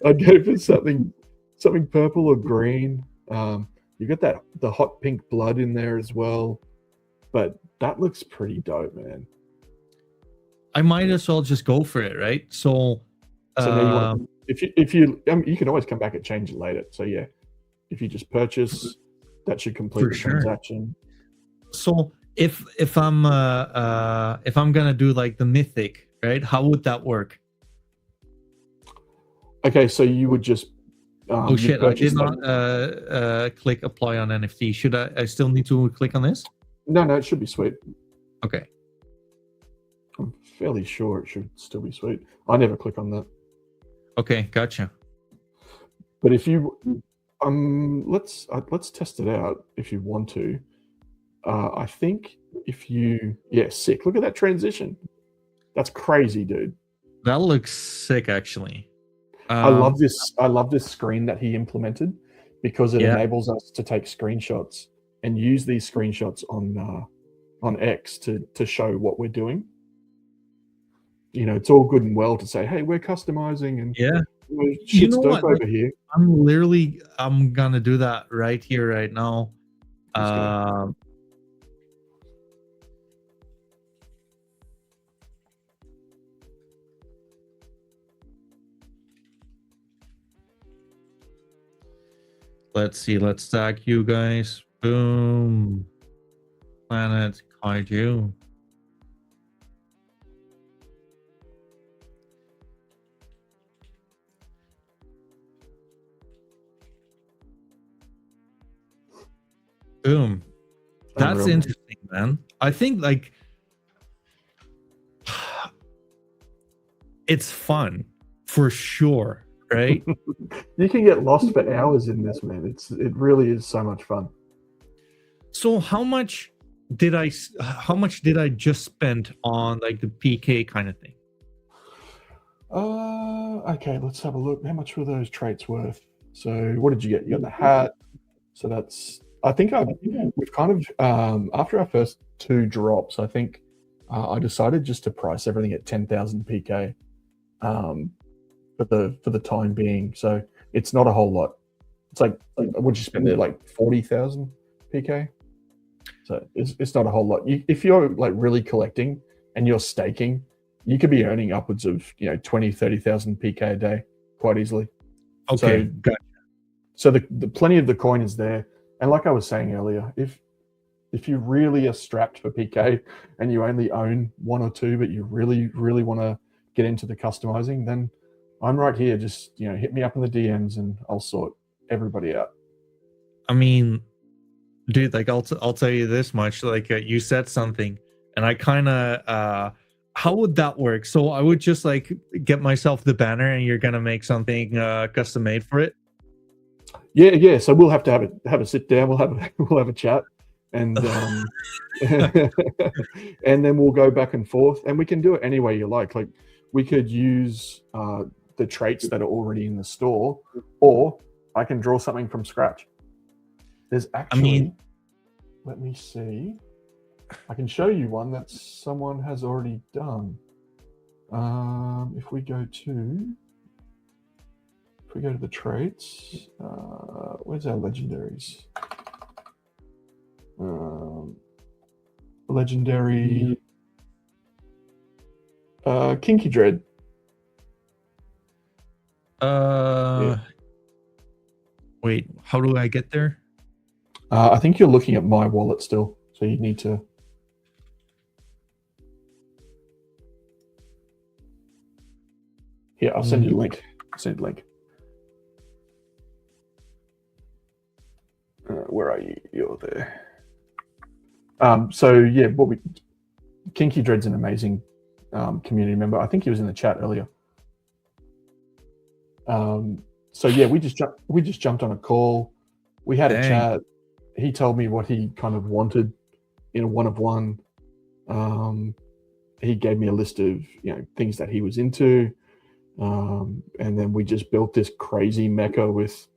I'd go for something purple or green. You got the hot pink blood in there as well, but that looks pretty dope, man. I might as well just go for it, right? So now if you can always come back and change it later. So yeah, if you just purchase, that should complete the transaction. So if I'm gonna do like the mythic, right? How would that work? Okay, so you would just Oh You shit! I did purchase like not click apply on NFT. Should I still need to click on this? no, it should be sweet. Okay. I'm fairly sure it should still be sweet. I never click on that. Okay, gotcha. But if you let's test it out if you want to. I think if you sick. Look at that transition. That's crazy, dude. That looks sick, actually. I love this. I love this screen that he implemented because it Yeah. enables us to take screenshots and use these screenshots on X to show what we're doing. You know, it's all good and well to say, "Hey, we're customizing," and Yeah. shit's know dope what? over here. I'm gonna do that right here, right now. Let's go. Let's see. Let's tag you guys. Boom. Planet Kaiju. Boom. That's Unreal. interesting, man. I think like it's fun for sure, right? You can get lost for hours in this, man. It really is so much fun. So how much did I just spend on like the PK kind of thing? Okay, let's have a look. How much were those traits worth? So what did you get? You got the hat. So that's we've kind of after our first 2 drops, I think I decided just to price everything at 10,000 PK for the time being. So it's not a whole lot. It's like what'd you spend there? Like 40,000 PK. So it's not a whole lot. If you're like really collecting and you're staking, you could be earning upwards of 20,000-30,000 PK a day quite easily. Okay, gotcha. So the plenty of the coin is there. And like I was saying earlier, if you really are strapped for PK and you only own 1 or 2, but you really, really want to get into the customizing, then I'm right here. Just hit me up in the DMs and I'll sort everybody out. I mean, dude, like I'll tell you this much. Like you said something, and I kind of how would that work? So I would just like get myself the banner, and you're gonna make something custom made for it. Yeah. So we'll have to have a sit down. We'll have a chat, and and then we'll go back and forth, and we can do it any way you like. Like we could use the traits that are already in the store, or I can draw something from scratch. There's actually, let me see. I can show you one that someone has already done. If we go to the traits, where's our legendaries? Legendary Kinky Dread. Wait, how do I get there? I think you're looking at my wallet still, so you need to. Here, I'll send you the link. Where are you? You're there. So yeah, Kinky Dread's an amazing community member. I think he was in the chat earlier. So yeah, we just jumped on a call. We had a chat. He told me what he kind of wanted in a 1-of-1. He gave me a list of things that he was into, and then we just built this crazy mecha with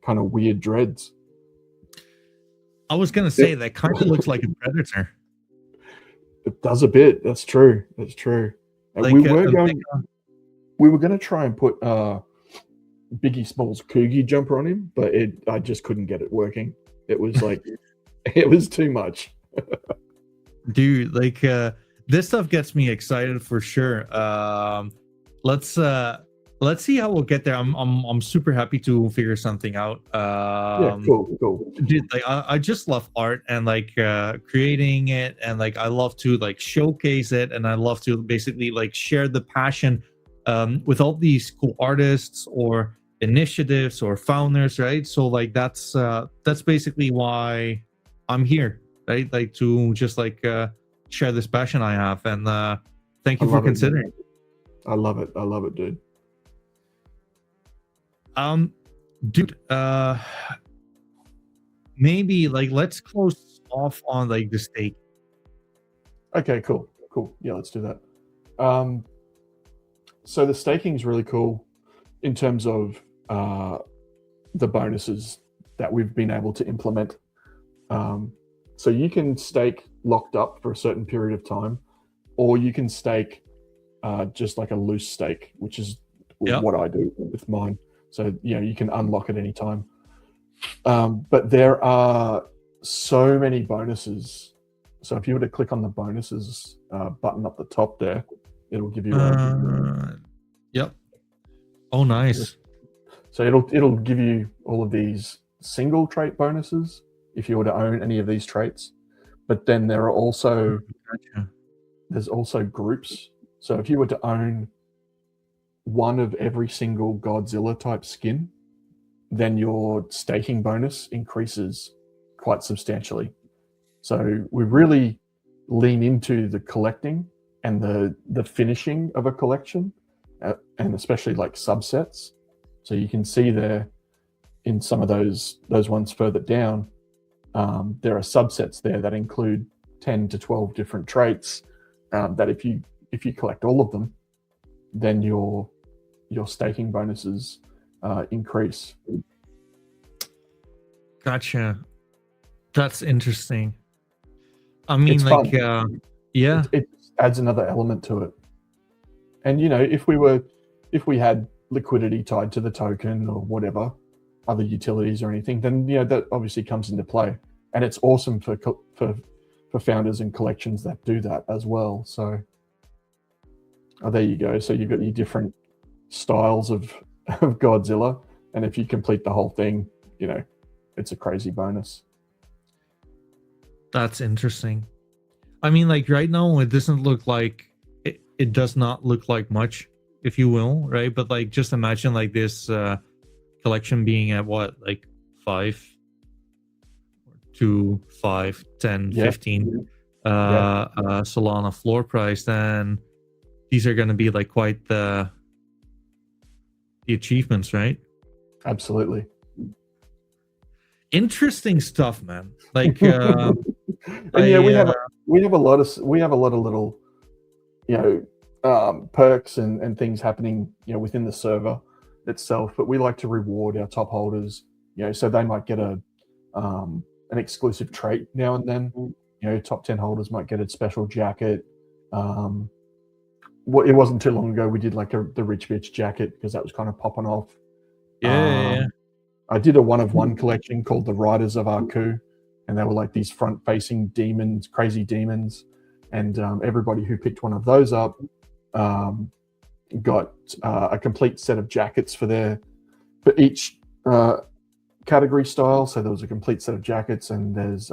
kind of weird dreads. I was gonna say that kind of looks like a predator. It does a bit. That's true. And Like we were going to try and put Biggie Smalls Coogie jumper on him, but I just couldn't get it working. It was like it was too much. Dude, like this stuff gets me excited for sure. Let's see how we'll get there. I'm super happy to figure something out. Yeah, cool. Dude, like I just love art and like creating it, and like I love to like showcase it, and I love to basically like share the passion with all these cool artists or initiatives or founders, right? So like that's basically why I'm here, right? Like to just like share this passion I have, and thank I you for love it. considering. I love it. I love it, dude. Dude, maybe like let's close off on like the stake. Okay, cool. Yeah, let's do that. So the staking is really cool in terms of the bonuses that we've been able to implement. So you can stake locked up for a certain period of time, or you can stake just like a loose stake, which is what I do with mine. So you can unlock at any time. But there are so many bonuses. So if you were to click on the bonuses button up the top there, it'll give you Yep. Oh, nice. So it'll give you all of these single trait bonuses if you were to own any of these traits. But then there are also there's also groups. So if you were to own one of every single Godzilla type skin, then your staking bonus increases quite substantially. So we really lean into the collecting and the finishing of a collection, and especially like subsets. So you can see there in some of those ones further down, there are subsets there that include 10 to 12 different traits that if you collect all of them, then your staking bonuses increase. Gotcha. That's interesting. I mean, It's like, fun. yeah, it adds another element to it. And if we had liquidity tied to the token or whatever, other utilities or anything, then that obviously comes into play. And it's awesome for founders and collections that do that as well. So there you go. So you've got your different styles of Godzilla, and if you complete the whole thing, it's a crazy bonus. that's interesting. I mean, like right now, it doesn't look like it does not look like much, if you will, right? But like, just imagine like this collection being at what, like 5, 2, 5, 10, 15 Solana floor price, then these are going to be like quite the achievements, right? Absolutely. Interesting stuff, man. Like, and we have a lot of little, perks and things happening, within the server itself. But we like to reward our top holders, so they might get an exclusive trait now and then. Top 10 holders might get a special jacket. It wasn't too long ago we did like the rich bitch jacket because that was kind of popping off. I did a one-of-one collection called the Riders of Aku, and they were like these front-facing demons, crazy demons, and everybody who picked one of those up got a complete set of jackets for each category style. So there was a complete set of jackets, and there's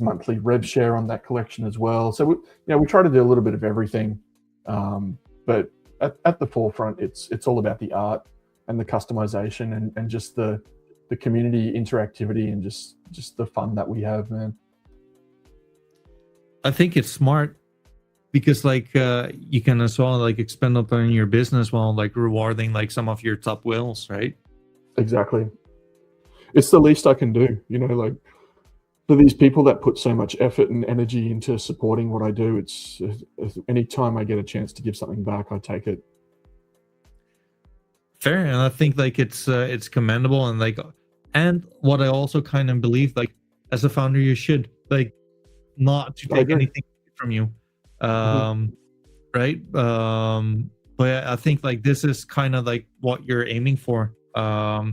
monthly rev share on that collection as well. So we try to do a little bit of everything, but at the forefront, it's all about the art and the customization and just the community interactivity and just the fun that we have, man. I think it's smart because like you can as well like expand upon your business while like rewarding like some of your top whales, right? Exactly. It's the least I can do, like for these people that put so much effort and energy into supporting what I do. It's anytime I get a chance to give something back, I take it. Fair, and I think like it's commendable, and like, and what I also kind of believe, like as a founder, you should like not to take anything from you, right? But I think like this is kind of like what you're aiming for. I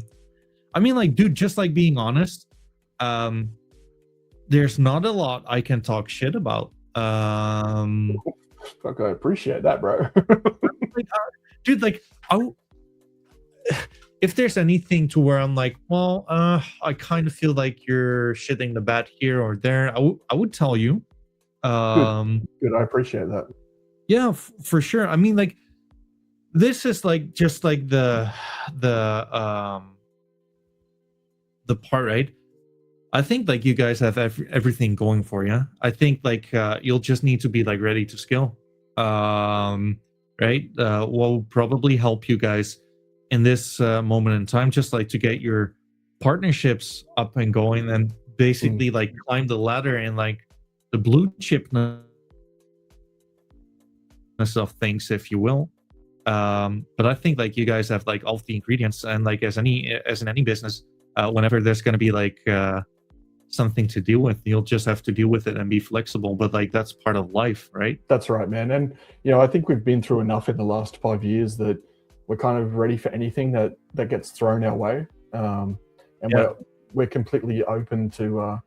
mean, like, dude, just like being honest, there's not a lot I can talk shit about. Fuck, I appreciate that, bro. Like, dude, like if there's anything to where I'm like, well, I kind of feel like you're shitting the bed here or there, I would tell you. Good. I appreciate that. Yeah, for sure. I mean, like, this is like just like the the part, right? I think like you guys have everything going for you. I think like you'll just need to be like ready to scale. Right? What will probably help you guys in this moment in time, just like to get your partnerships up and going, and basically like climb the ladder and like the blue chipness of things, if you will. But I think like you guys have like all of the ingredients, and like as in any business, whenever there's going to be like something to deal with, you'll just have to deal with it and be flexible. But like that's part of life, right? That's right, man. And you know, I think we've been through enough in the last 5 years that we're kind of ready for anything that gets thrown our way. And Yeah. we're completely open to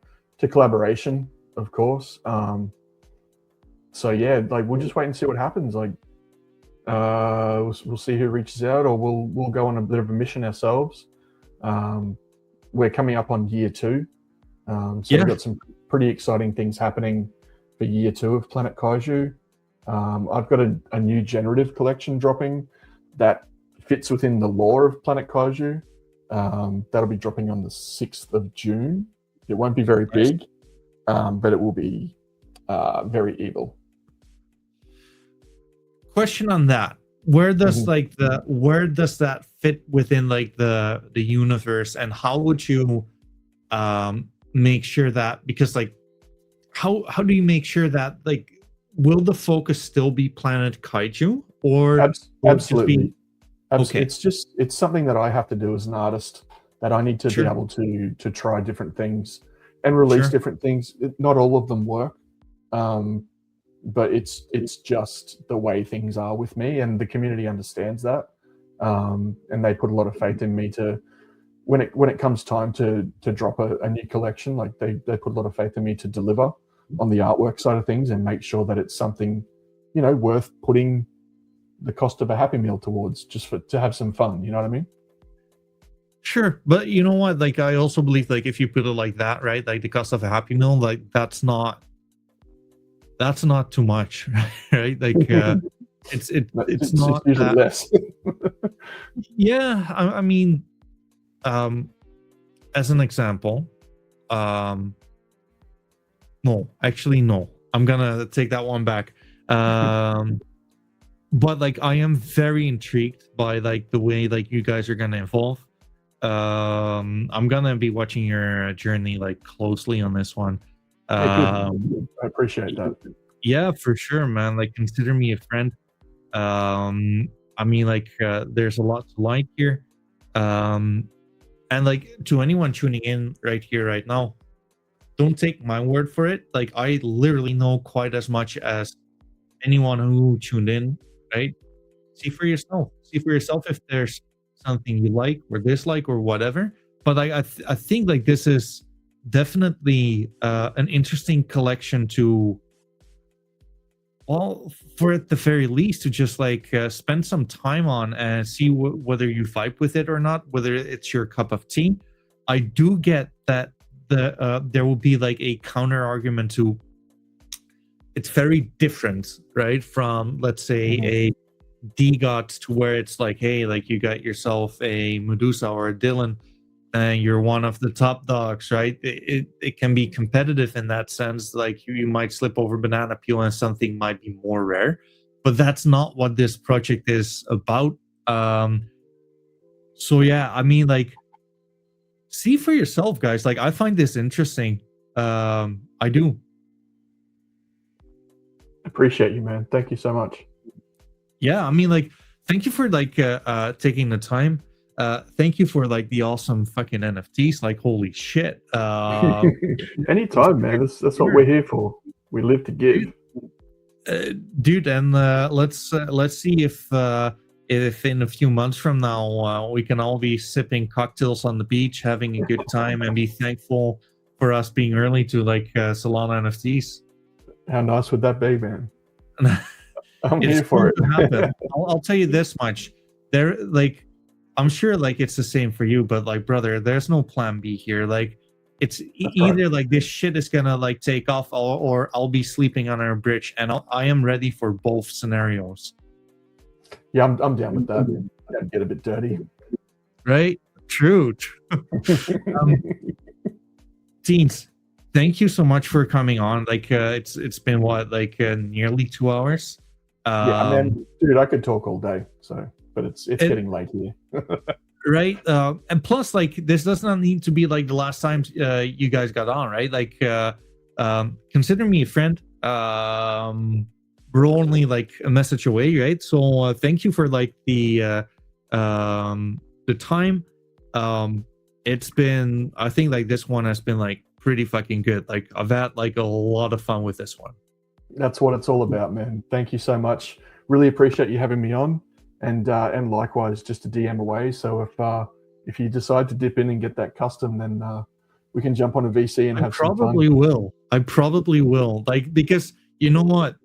collaboration, of course. So yeah, like we'll just wait and see what happens. Like we'll see who reaches out, or we'll go on a bit of a mission ourselves. We're coming up on year 2. So Yeah. we've got some pretty exciting things happening for year 2 of Planet Kaiju. I've got a new generative collection dropping that fits within the lore of Planet Kaiju. That'll be dropping on the 6th of June. It won't be very big, but it will be very evil. Question on that. Where does Mhm. like where does that fit within like the universe, and how would you make sure that, because like how do you make sure that like will the focus still be Planet Kaiju, or will it just be Absolutely. okay? It's something that I have to do as an artist, that I need to be Sure. able to try different things and release Sure. different things. Not all of them work, but it's just the way things are with me, and the community understands that, and they put a lot of faith in me to, when it comes time to drop a new collection, like they put a lot of faith in me to deliver on the artwork side of things and make sure that it's something, you know, worth putting the cost of a Happy Meal towards, just to have some fun. You know what I mean? Sure. But you know what? Like I also believe like if you put it like that, right? Like the cost of a Happy Meal, like that's not too much, right? Like it's It's not usually that. less. Yeah, I mean, um as an example, um no, actually no, I'm gonna take that one back. But like I am very intrigued by like the way like you guys are gonna evolve. I'm gonna be watching your journey like closely on this one. Yeah, good. um I appreciate that. yeah, for sure, man. Like consider me a friend. I mean, like there's a lot to like here. um and like to anyone tuning in right here right now, don't take my word for it. Like I literally know quite as much as anyone who tuned in, right? See for yourself. See for yourself if there's something you like or dislike or whatever. But like I think like this is definitely an interesting collection to, well, for at the very least, to just like spend some time on and see whether you vibe with it or not, whether it's your cup of tea. I do get that there will be like a counter argument to, it's very different, right? From let's say Mhm. a DGOT to where it's like, hey, like you got yourself a Medusa or a Dylan, and you're one of the top dogs, right? It can be competitive in that sense. Like you might slip over banana peel and something might be more rare, but that's not what this project is about. So yeah, I mean, like, see for yourself, guys. Like I find this interesting. I do. Appreciate you, man. Thank you so much. Yeah, I mean, like, thank you for like taking the time. Thank you for like the awesome fucking NFTs. Like, holy shit. Anytime, man. That's what we're here for. We live to give. Dude, and let's see if in a few months from now we can all be sipping cocktails on the beach, having a good time, and be thankful for us being early to like Solana NFTs. How nice would that be, man? I'm It's here for going it. to happen. I'll tell you this much. There, like, I'm sure, like, it's the same for you, but like, brother, there's no plan B here. Like, it's That's right. either like this shit is gonna like take off, or I'll be sleeping on our bridge, and I am ready for both scenarios. Yeah, I'm down with that. Yeah, get a bit dirty. Right? True. Teens, thank you so much for coming on. Like, it's been what, like nearly 2 hours. Yeah, I mean, dude, I could talk all day. So, but it's getting late here. Right, and plus, like, this does not need to be like the last time you guys got on, right? Like, consider me a friend. We're only like a message away, right? So thank you for like the time. It's been, I think like this one has been like pretty fucking good. Like, I've had like a lot of fun with this one. That's what it's all about, man. Thank you so much. Really appreciate you having me on, and likewise, just a DM away. So if you decide to dip in and get that custom, then we can jump on a VC and have some fun. I probably will. Like, because you know what,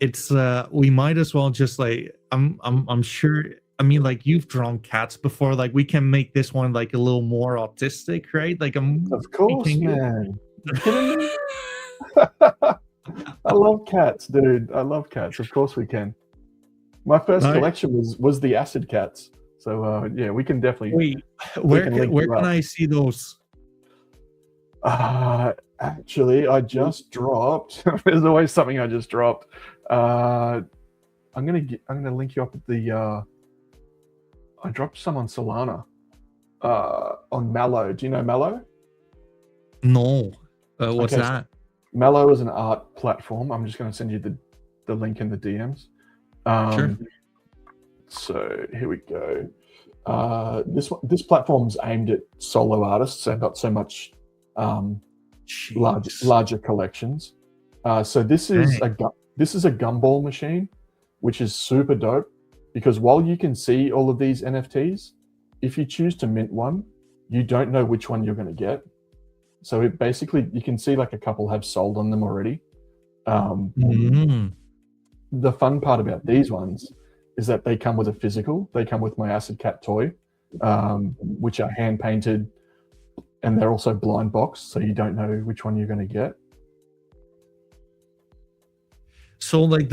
it's we might as well just like, I'm sure. I mean, like, you've drawn cats before. Like, we can make this one like a little more autistic, right? Like, Of course, man. You kidding me? I love cats, dude. I love cats. Of course we can. My first collection was the acid cats. So yeah, we can definitely. Wait, where can I see those? Actually, I just dropped. There's always something I just dropped. I'm gonna link you up at the. I dropped some on Solana. On Mallow. Do you know Mallow? No. What's that? Mallow is an art platform. I'm just going to send you the link in the DMs. Sure. So here we go. This platform's aimed at solo artists and not so much larger collections. So this is a gumball machine, which is super dope, because while you can see all of these NFTs, if you choose to mint one, you don't know which one you're going to get. So it basically, you can see like a couple have sold on them already. The fun part about these ones is that they come with a physical. They come with my Acid Cat toy, which are hand painted, and they're also blind boxed, so you don't know which one you're going to get. So like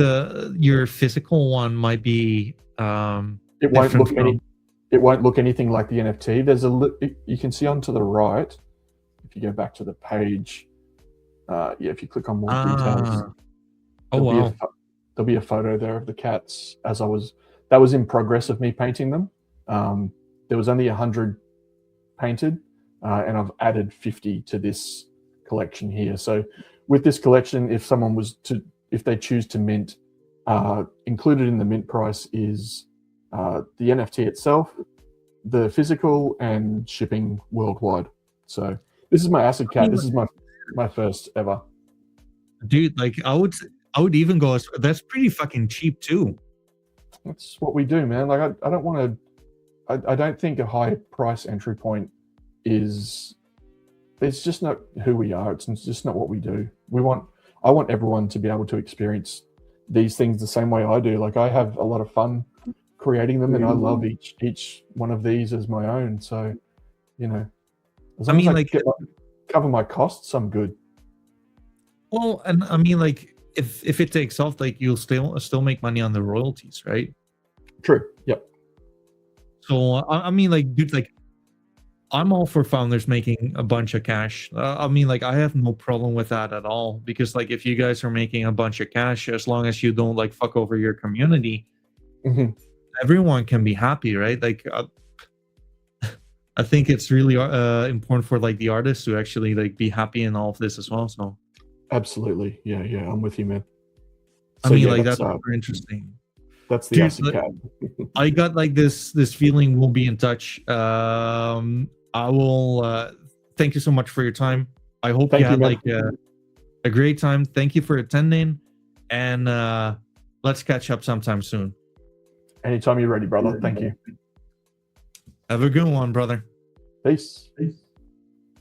your physical one might be it won't look anything like the NFT. There's you can see onto the right. If you go back to the page, if you click on more details, there'll be a photo there of the cats. That was in progress of me painting them. There was only 100 painted, and I've added 50 to this collection here. So with this collection, if they choose to mint, included in the mint price is the NFT itself, the physical, and shipping worldwide. So this is my Acid Cat. This is my first ever. Dude, like I would even go that's pretty fucking cheap too. That's what we do, man. Like I don't want to. I don't think a high price entry point is. It's just not who we are. It's just not what we do. I want everyone to be able to experience these things the same way I do. Like, I have a lot of fun creating them, and I love each one of these as my own. So, you know, as long as I cover my costs, I'm good. Well, and I mean, like, if it takes off, like, you'll still make money on the royalties, right? True. Yep. So I mean, like, dude, like, I'm all for founders making a bunch of cash. I mean, like, I have no problem with that at all, because, like, if you guys are making a bunch of cash, as long as you don't like fuck over your community, everyone can be happy, right? Like, I think it's really important for like the artists to actually like be happy in all of this as well. So absolutely, yeah, I'm with you, man. So, I mean, like, that's super interesting. That's the Acid Cat. I got like this feeling we'll be in touch. I will thank you so much for your time. I hope you had like a great time. Thank you for attending, and let's catch up sometime soon. Anytime you're ready, brother. Thank you. Have a good one, brother. Peace.